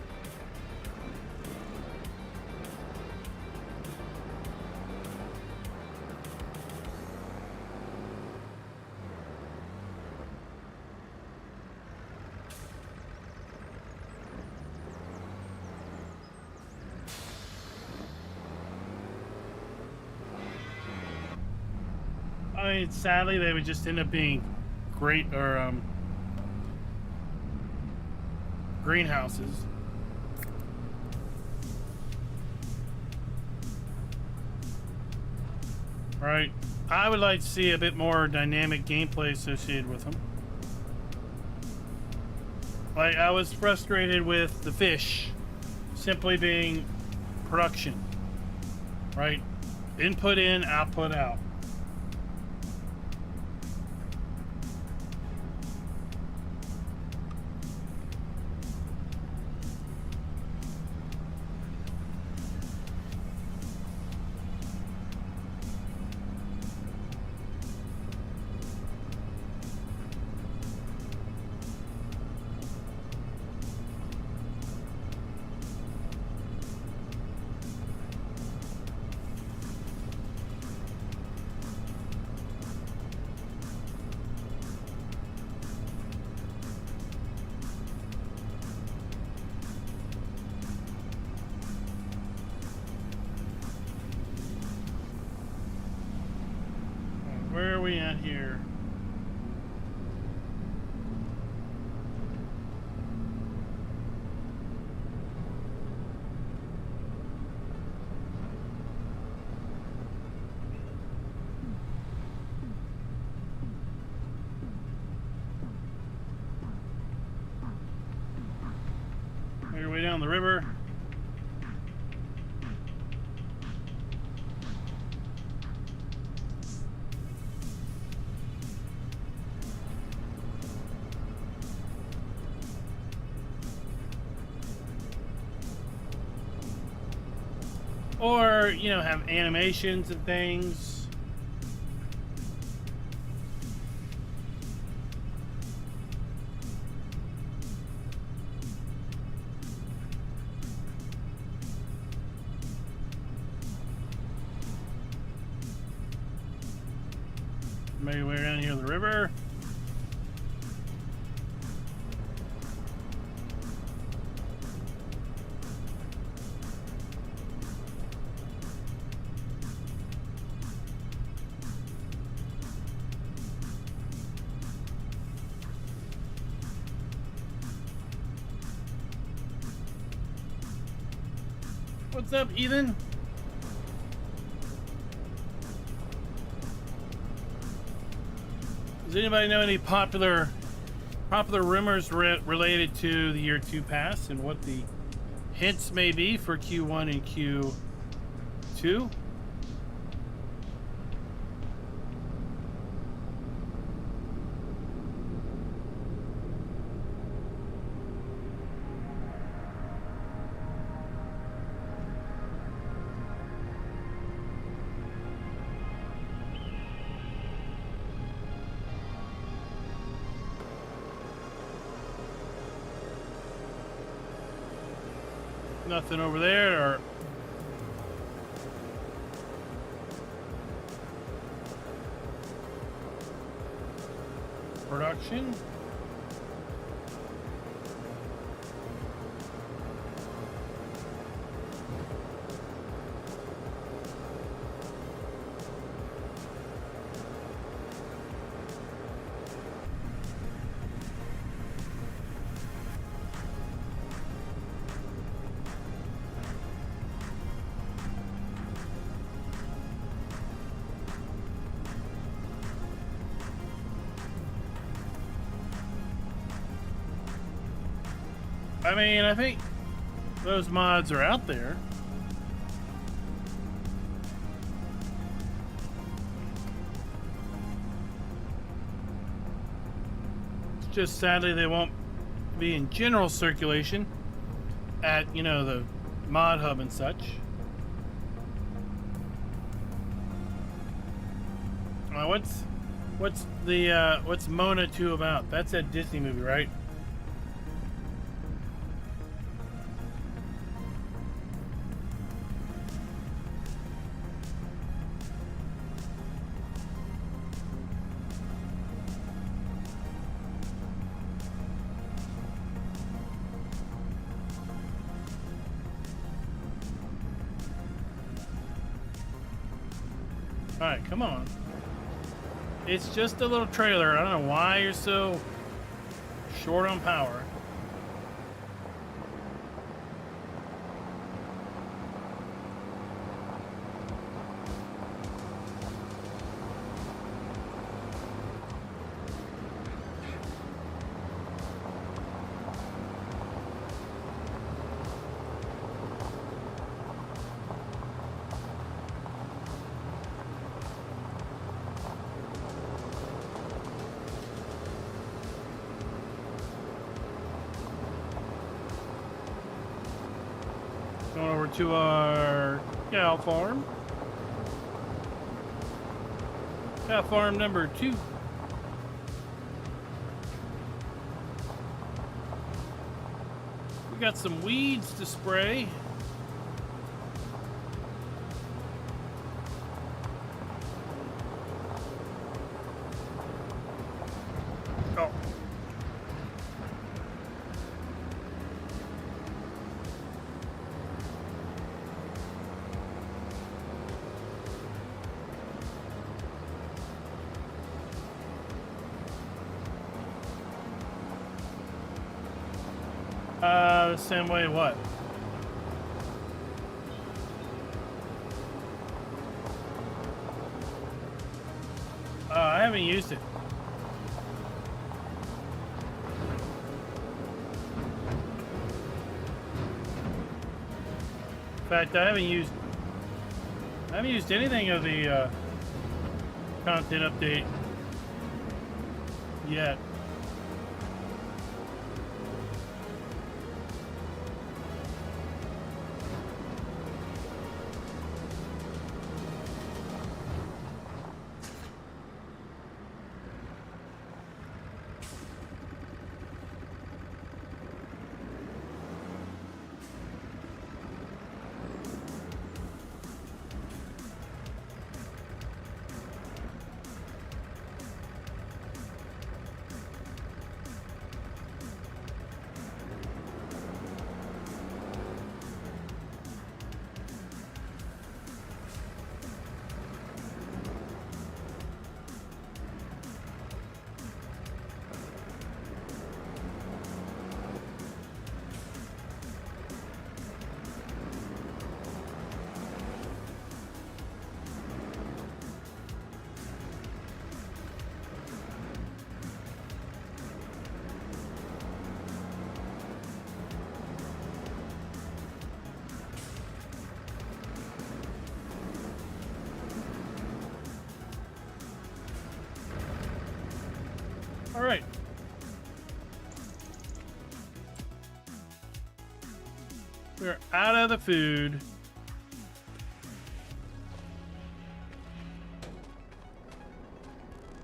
I mean, sadly, they would just end up being great or greenhouses. Right. I would like to see a bit more dynamic gameplay associated with them. Like, I was frustrated with the fish simply being production. Right? Input in, output out. Where are we at here? Make our way down the river. Or, you know, have animations and things. Maybe we're down here on the river. What's up, Ethan? Does anybody know any popular rumors related to the year 2 pass and what the hints may be for Q1 and Q2? Nothing over there, or production. I mean, I think those mods are out there. It's just sadly they won't be in general circulation at, you know, the mod hub and such. What's Mona 2 about? That's a Disney movie, right? All right, come on. It's just a little trailer. I don't know why you're so short on power. Going over to our cow farm. Cow farm number 2. We got some weeds to spray. Oh. The same way what? I haven't used it. In fact, I haven't used anything of the content update yet. All right. We're out of the food.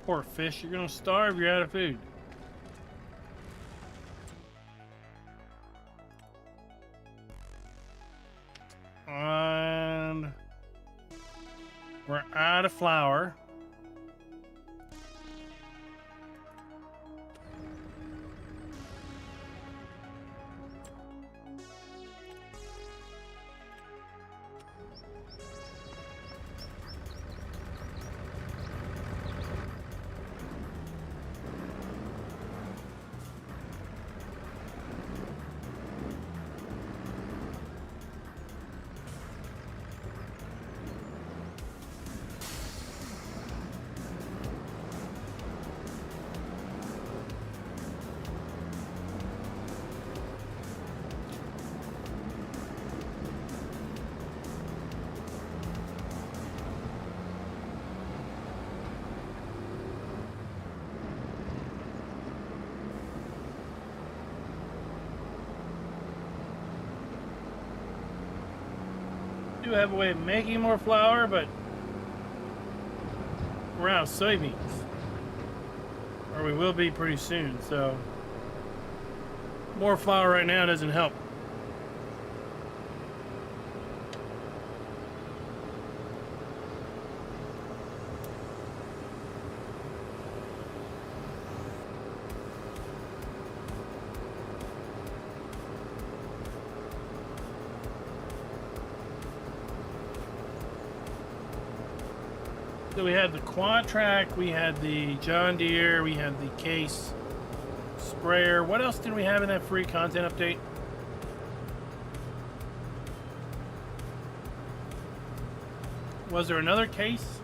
Poor fish, you're gonna starve, you're out of food. And we're out of flour. Do have a way of making more flour, but we're out of soybeans, or we will be pretty soon, so more flour right now doesn't help. So we had the quad track, we had the John Deere, we had the case sprayer. What else did we have in that free content update? Was there another case?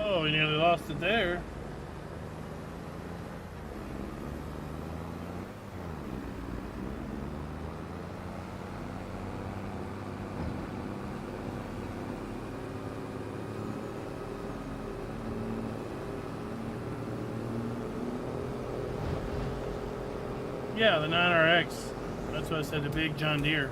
Oh, we nearly lost it there. Yeah, the 9RX. That's what I said, the big John Deere.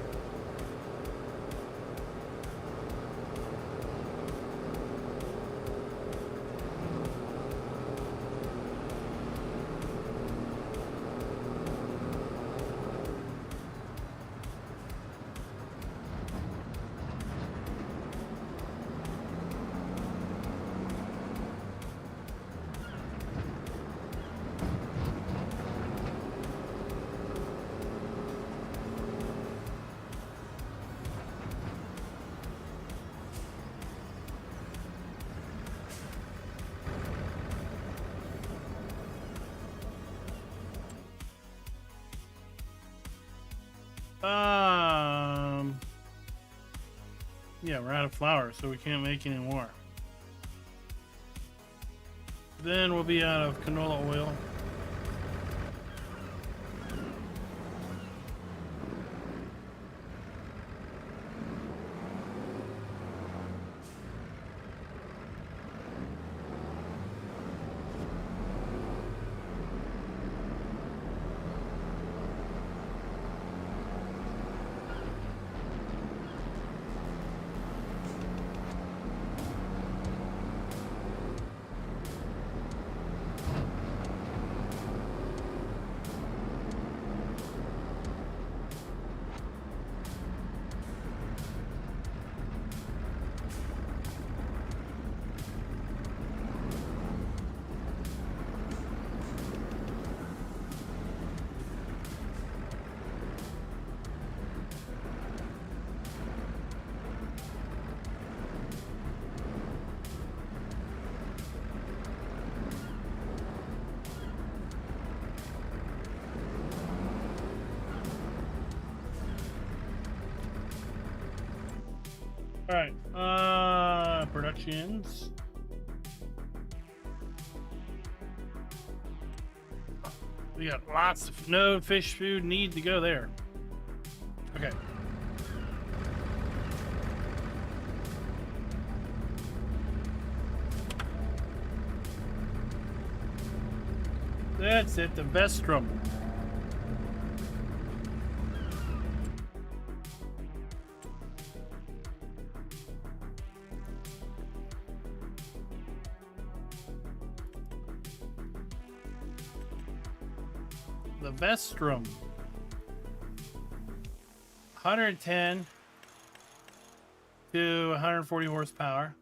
Yeah, we're out of flour, so we can't make any more. Then we'll be out of canola oil. All right, productions. We got lots of no fish food need to go there. Okay. That's it, the Vestrum. The Vestrum. 110 to 140 horsepower.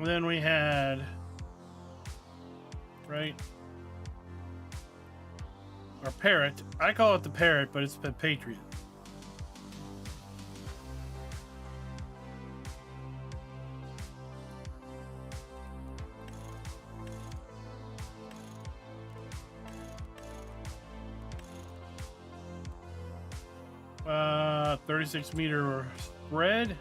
And then we had, right, our Parrot. I call it the Parrot, but it's the Patriot. Uh, 36 meter spread.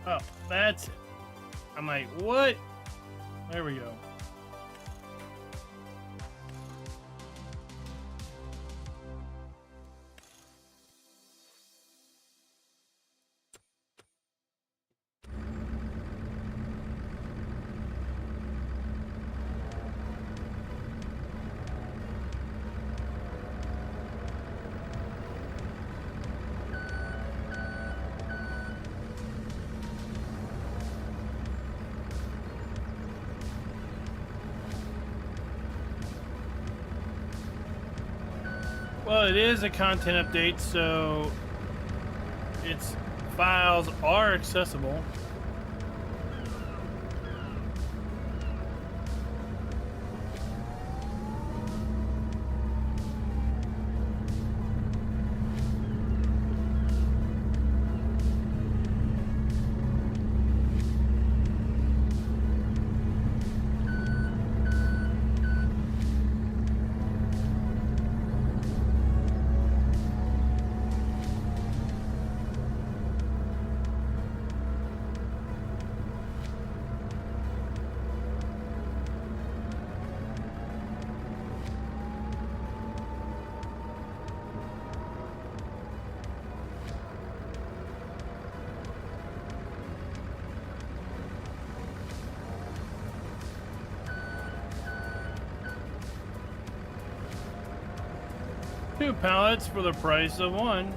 Oh, that's it. I'm like, what? There we go. Well, it is a content update, so its files are accessible. Two pallets for the price of one.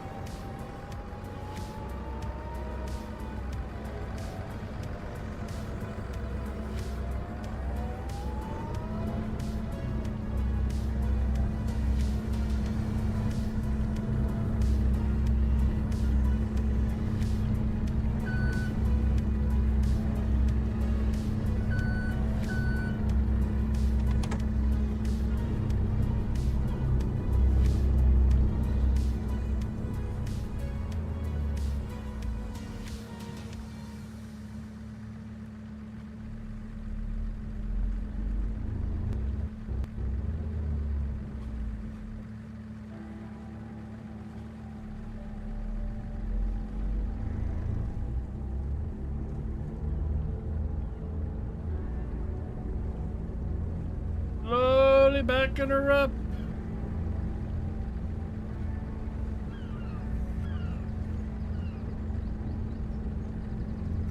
Slowly backing her up.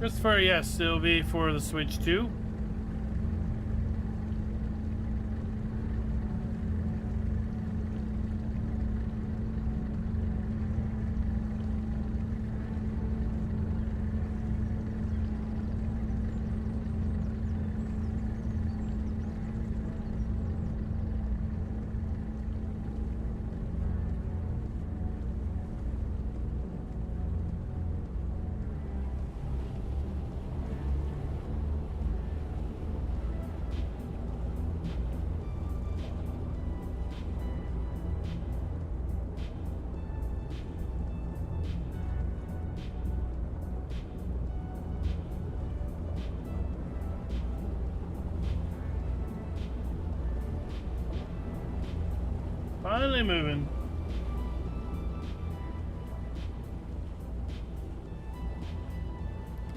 Christopher, yes, it'll be for the Switch 2. Finally moving.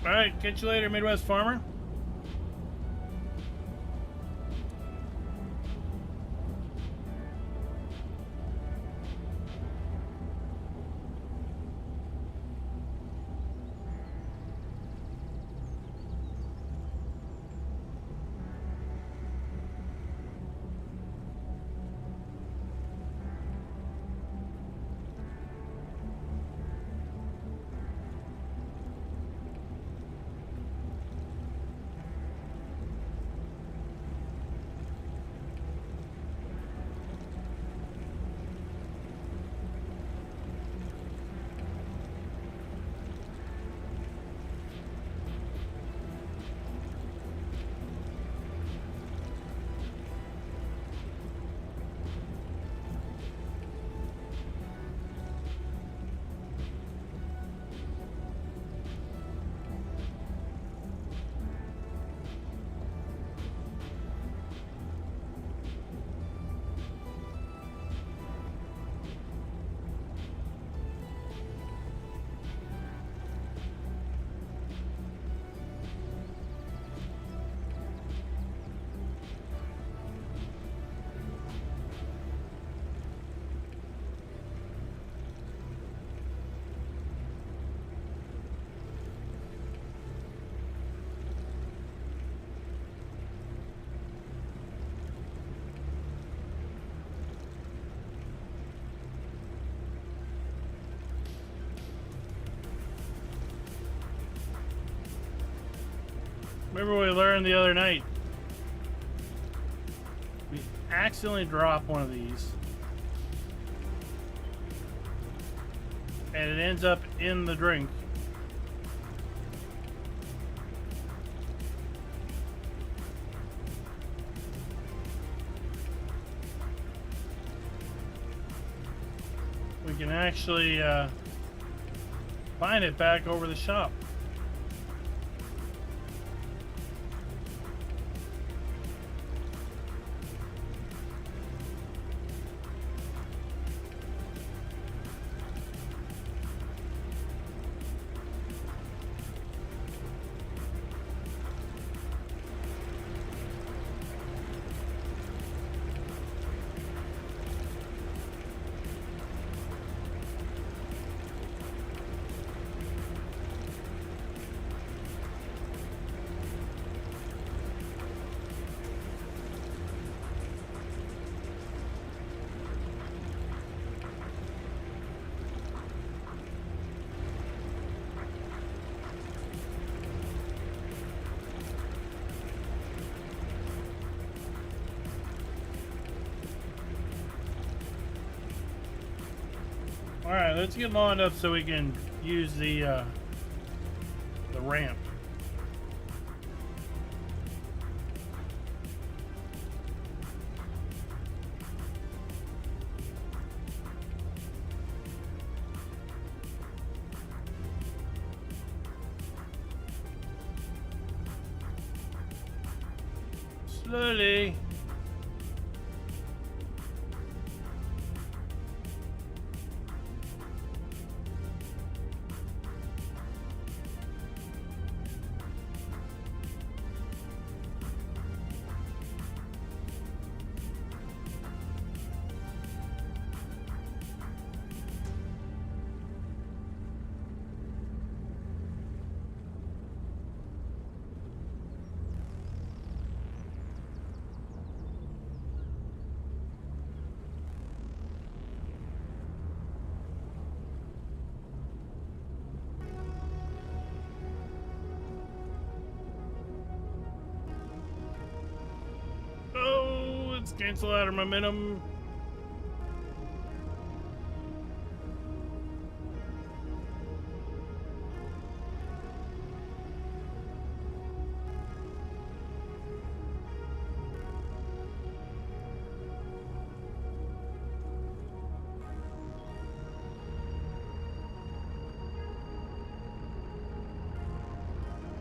All right, catch you later, Midwest Farmer. Remember we learned the other night. We accidentally drop one of these. And it ends up in the drink. We can actually find it back over the shop. All right, let's get lined up so we can use the ramp. Slowly. Cancel out our momentum.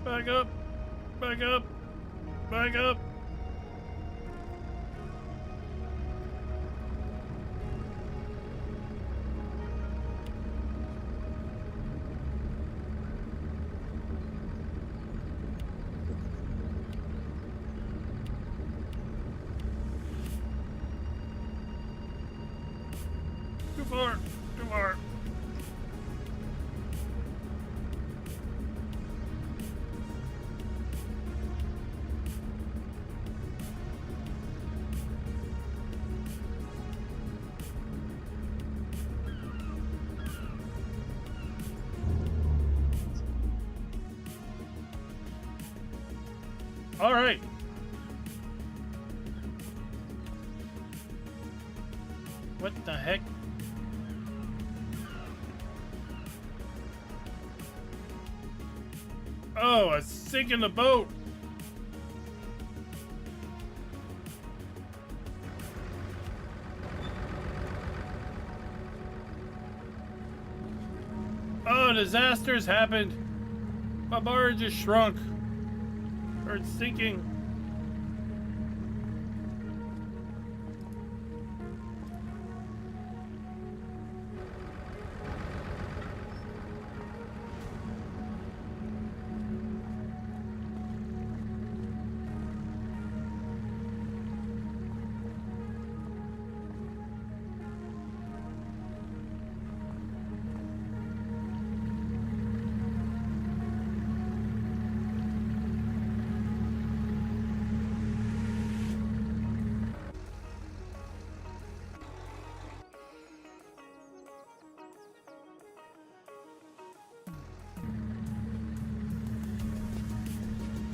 Back up, back up, back up. Too far, too far. All right. What the heck? Oh, a sink in the boat. Oh, disaster's happened. My barge just shrunk. Or it's sinking.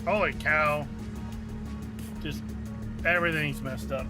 Holy cow. Just everything's messed up.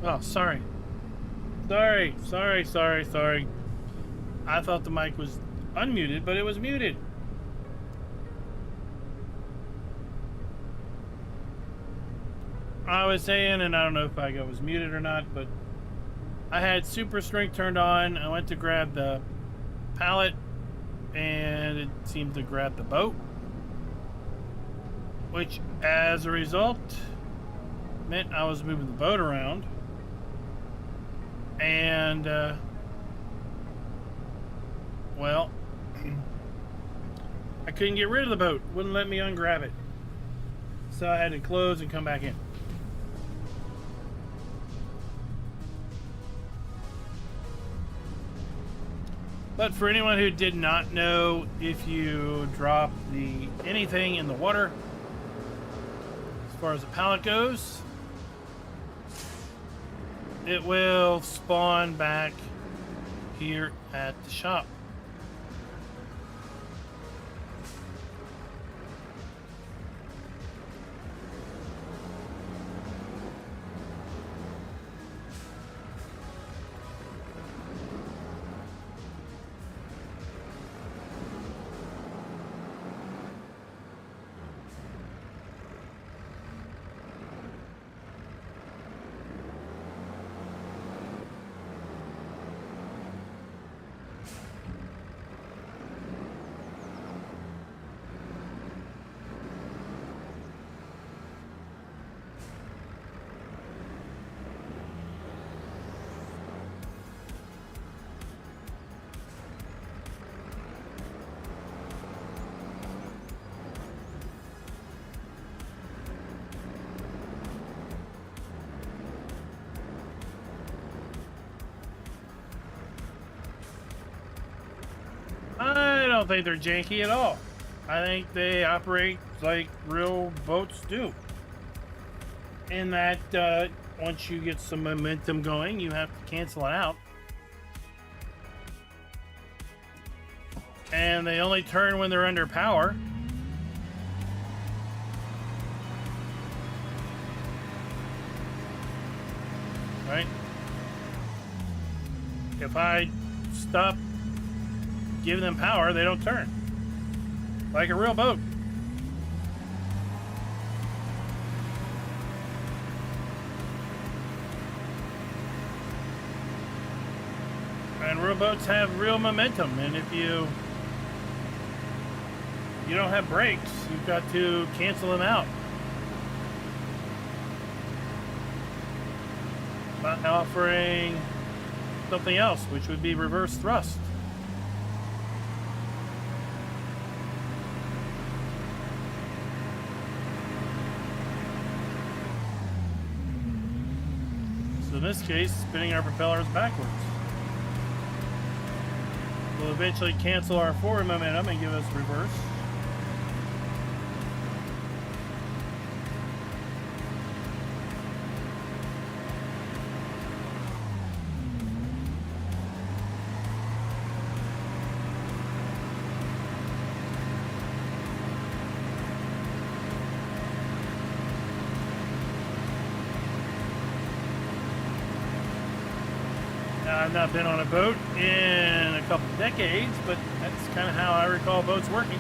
Oh, sorry. Sorry. I thought the mic was unmuted, but it was muted. I was saying, and I don't know if I was muted or not, but I had super strength turned on. I went to grab the pallet, and it seemed to grab the boat, which, as a result, meant I was moving the boat around, and well, I couldn't get rid of the boat. Wouldn't let me ungrab it, so I had to close and come back in. But for anyone who did not know, if you drop anything in the water, as far as the pallet goes, it will spawn back here at the shop. don't think they're janky at all. I think they operate like real boats do. In that once you get some momentum going, you have to cancel it out. And they only turn when they're under power. Right? If I stop giving them power, they don't turn. Like a real boat. And real boats have real momentum, and if you don't have brakes, you've got to cancel them out. By offering something else, which would be reverse thrust. So in this case, spinning our propellers backwards will eventually cancel our forward momentum and give us reverse. I've not been on a boat in a couple decades, but that's kind of how I recall boats working.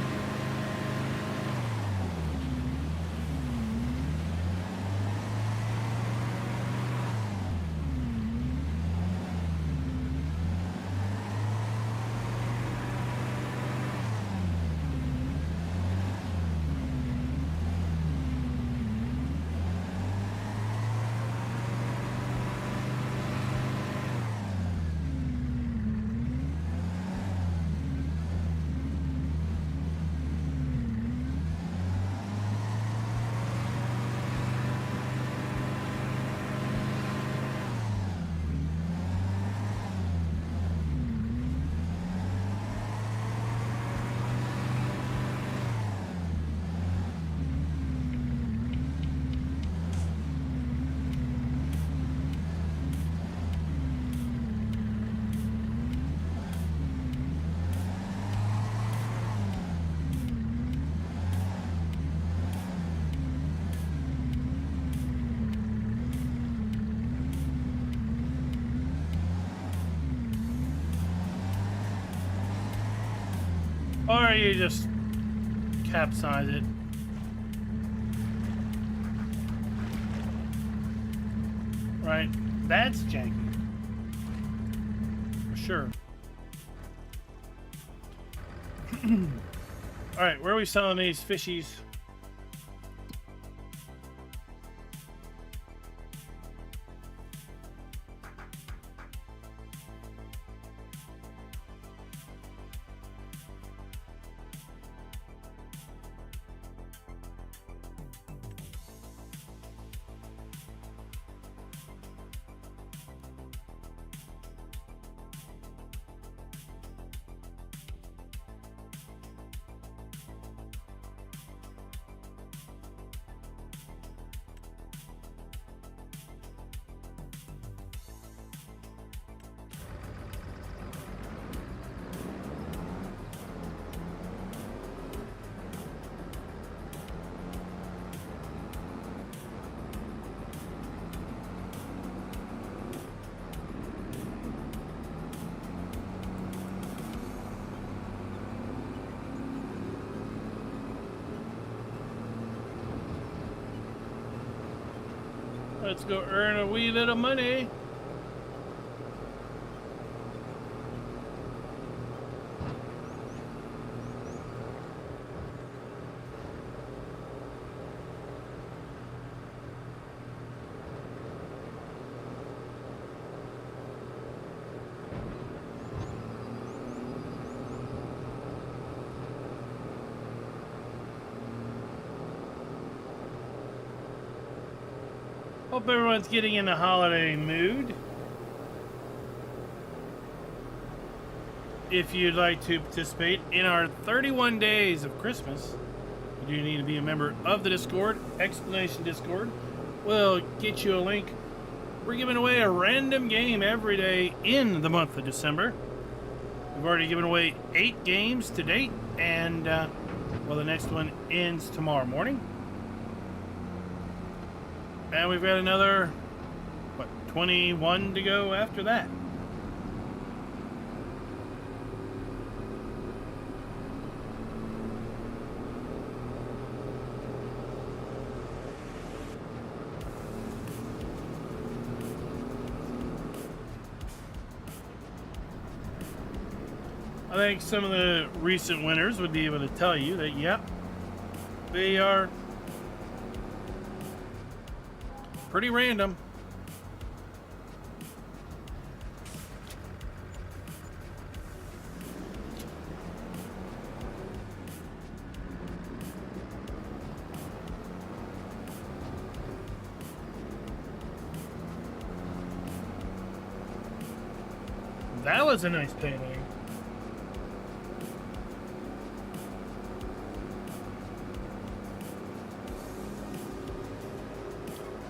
Or you just capsize it. Right, that's janky. For sure. Alright, where are we selling these fishies? Let's go earn a wee little money. Hope everyone's getting in the holiday mood. if you'd like to participate in our 31 days of Christmas, you do need to be a member of the Discord. Explanation Discord will get you a link. We're giving away a random game every day in the month of December. We've already given away 8 games to date, and well, the next one ends tomorrow morning. And we've got another, what, 21 to go after that. I think some of the recent winners would be able to tell you that, yep, they are pretty random. That was a nice painting.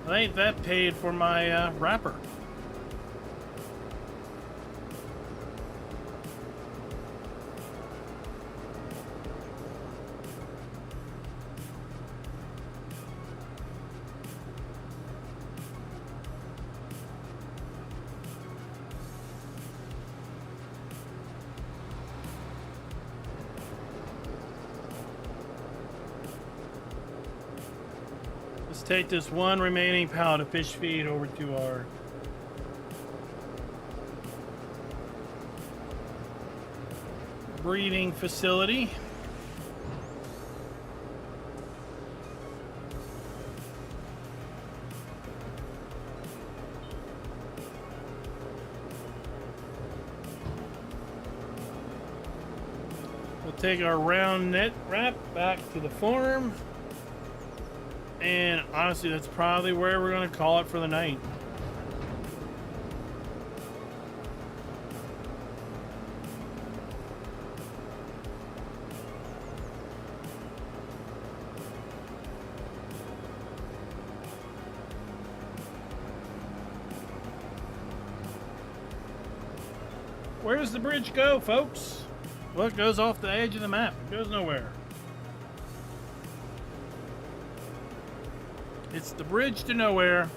I think that paid for my wrapper. Let's take this one remaining pallet of fish feed over to our breeding facility. We'll take our round net wrap back to the farm. And honestly, that's probably where we're going to call it for the night. Where does the bridge go, folks? Well, it goes off the edge of the map. It goes nowhere. It's the bridge to nowhere.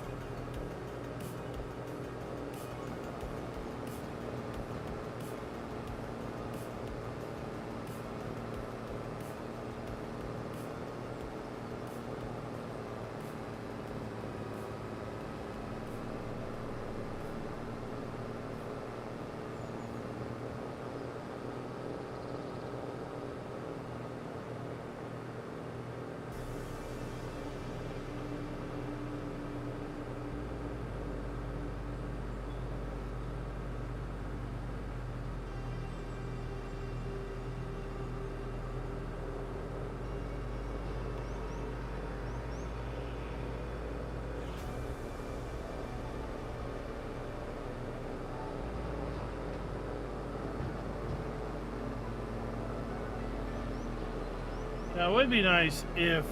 Now, it would be nice if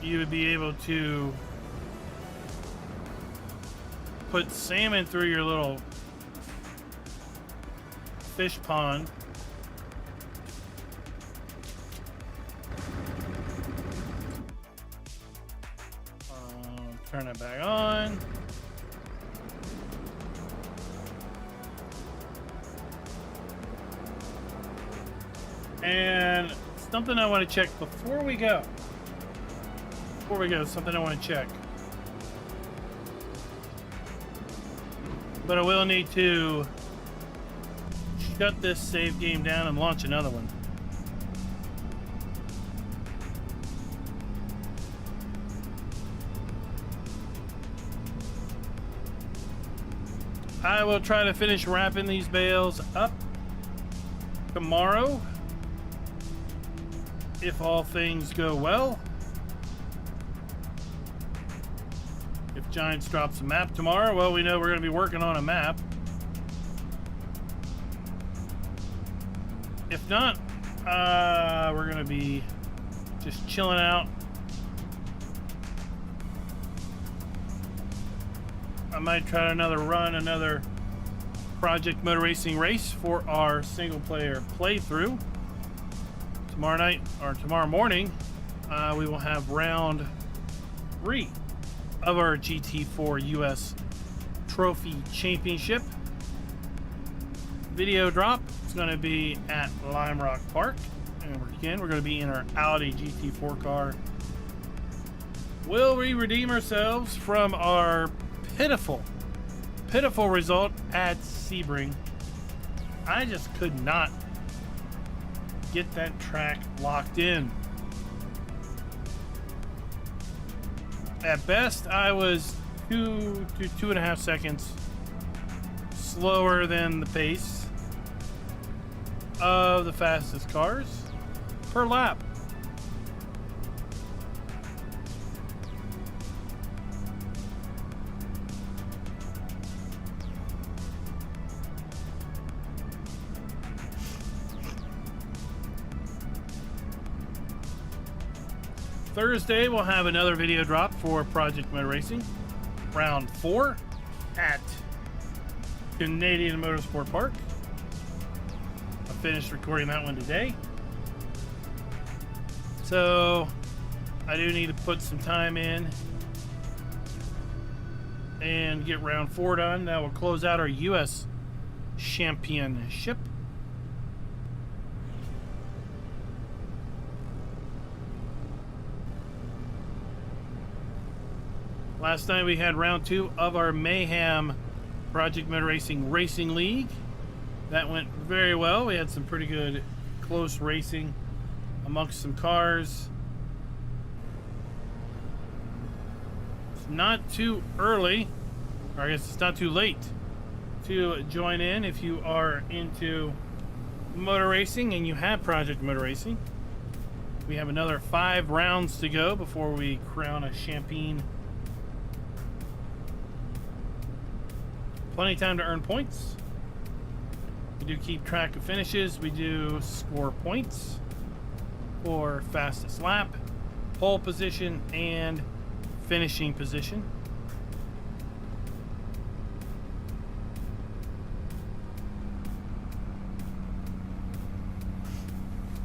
you would be able to put salmon through your little fish pond. Turn it back on. And something I want to check before we go. Something I want to check. But I will need to shut this save game down and launch another one. I will try to finish wrapping these bales up tomorrow, if all things go well. If Giants drops a map tomorrow, well, we know we're going to be working on a map. If not, we're gonna be just chilling out. I might try another Project Motor Racing race for our single player playthrough. Tomorrow night, or tomorrow morning, we will have round 3 of our GT4 US Trophy Championship. Video drop is going to be at Lime Rock Park. And again, we're going to be in our Audi GT4 car. Will we redeem ourselves from our pitiful result at Sebring? I just could not get that track locked in. At best, I was 2 to 2.5 seconds slower than the pace of the fastest cars per lap. Thursday, we'll have another video drop for Project Motor Racing, round 4 at Canadian Motorsport Park. I finished recording that one today. So, I do need to put some time in and get round 4 done. That will close out our US Championship. Last night we had round 2 of our Mayhem Project Motor Racing Racing League. That went very well. We had some pretty good close racing amongst some cars. It's not too early, or I guess it's not too late to join in if you are into motor racing and you have Project Motor Racing. We have another 5 rounds to go before we crown a champion. Plenty of time to earn points. We do keep track of finishes. We do score points for fastest lap, pole position, and finishing position.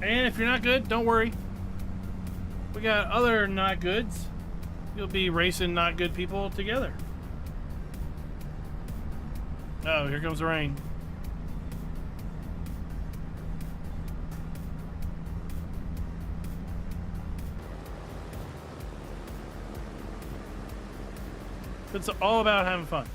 And if you're not good, don't worry. We got other not goods. You'll be racing not good people together. Oh, here comes the rain. It's all about having fun.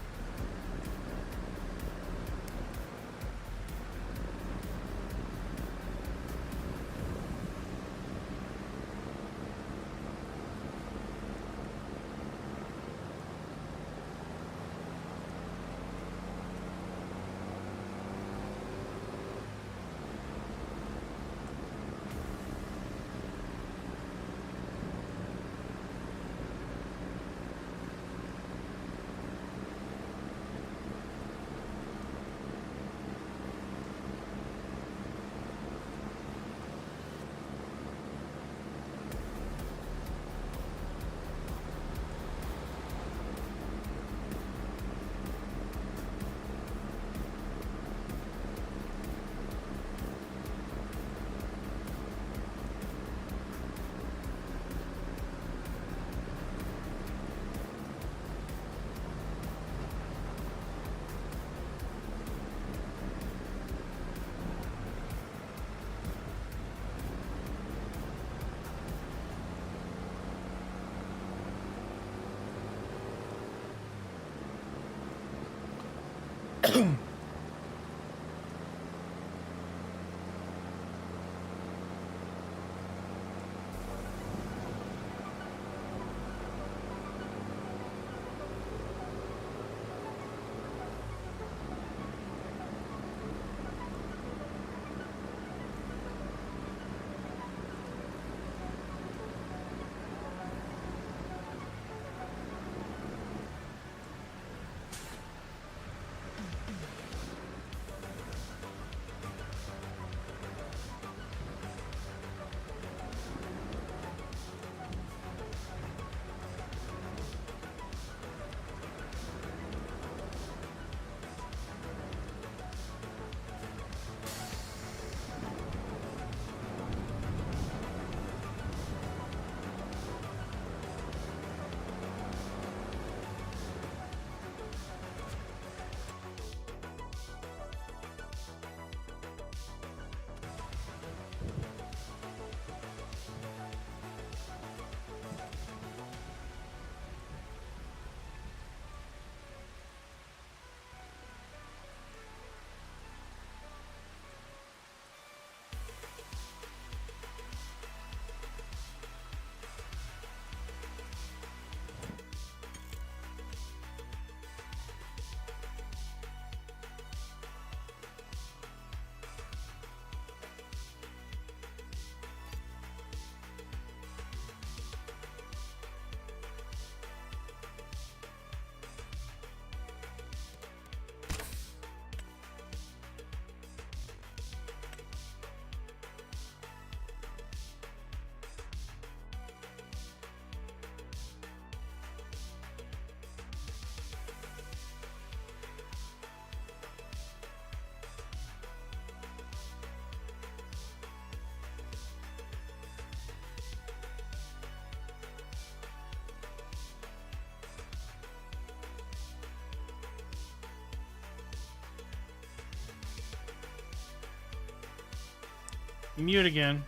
Mute again.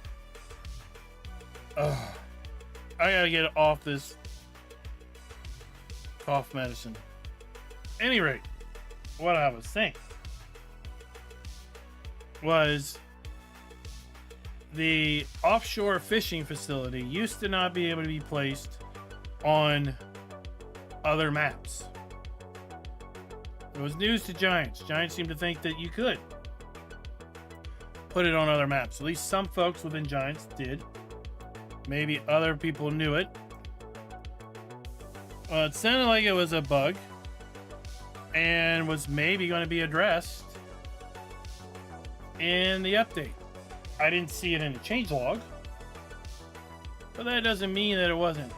Ugh. I gotta get off this cough medicine. Any rate, what I was saying was the offshore fishing facility used to not be able to be placed on other maps. It was news to Giants. Giants seemed to think that you could put it on other maps. At least some folks within Giants did. Maybe other people knew it. It sounded like it was a bug and was maybe going to be addressed in the update. I didn't see it in the changelog, but that doesn't mean that it wasn't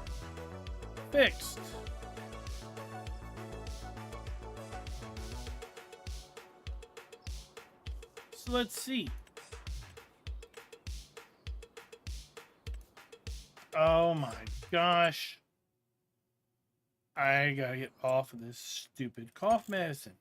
fixed. So let's see. Oh my gosh. I gotta get off of this stupid cough medicine.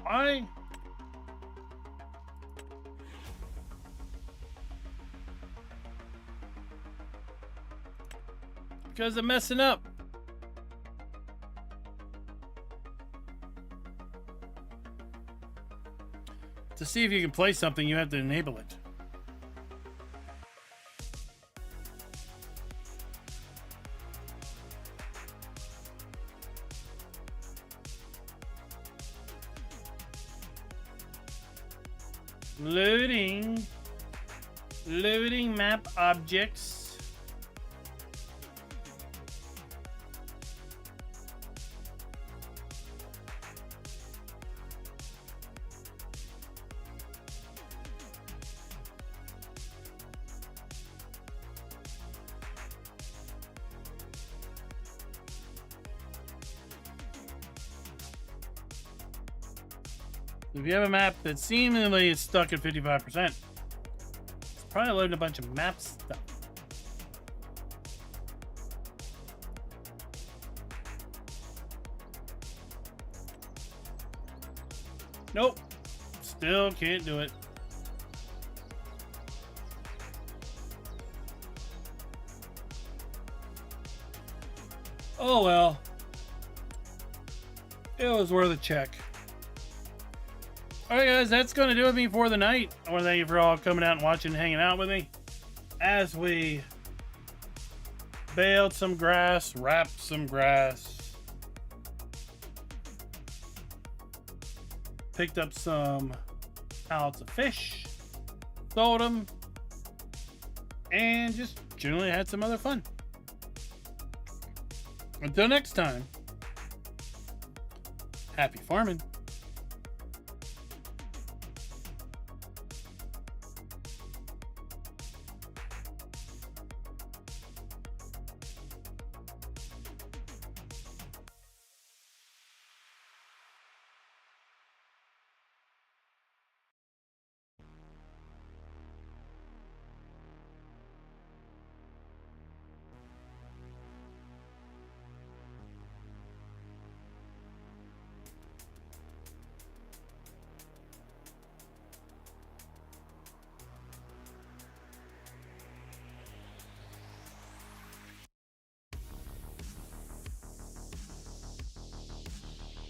Why? Because I'm messing up. To see if you can play something, you have to enable it. Loading. Loading map objects. If you have a map that seemingly is stuck at 55%, it's probably loading a bunch of map stuff. Nope. Still can't do it. Oh well. It was worth a check. Alright guys, that's going to do it with me for the night. I want to thank you for all coming out and watching and hanging out with me as we baled some grass, wrapped some grass, picked up some pallets of fish, sold them, and just generally had some other fun. Until next time, happy farming.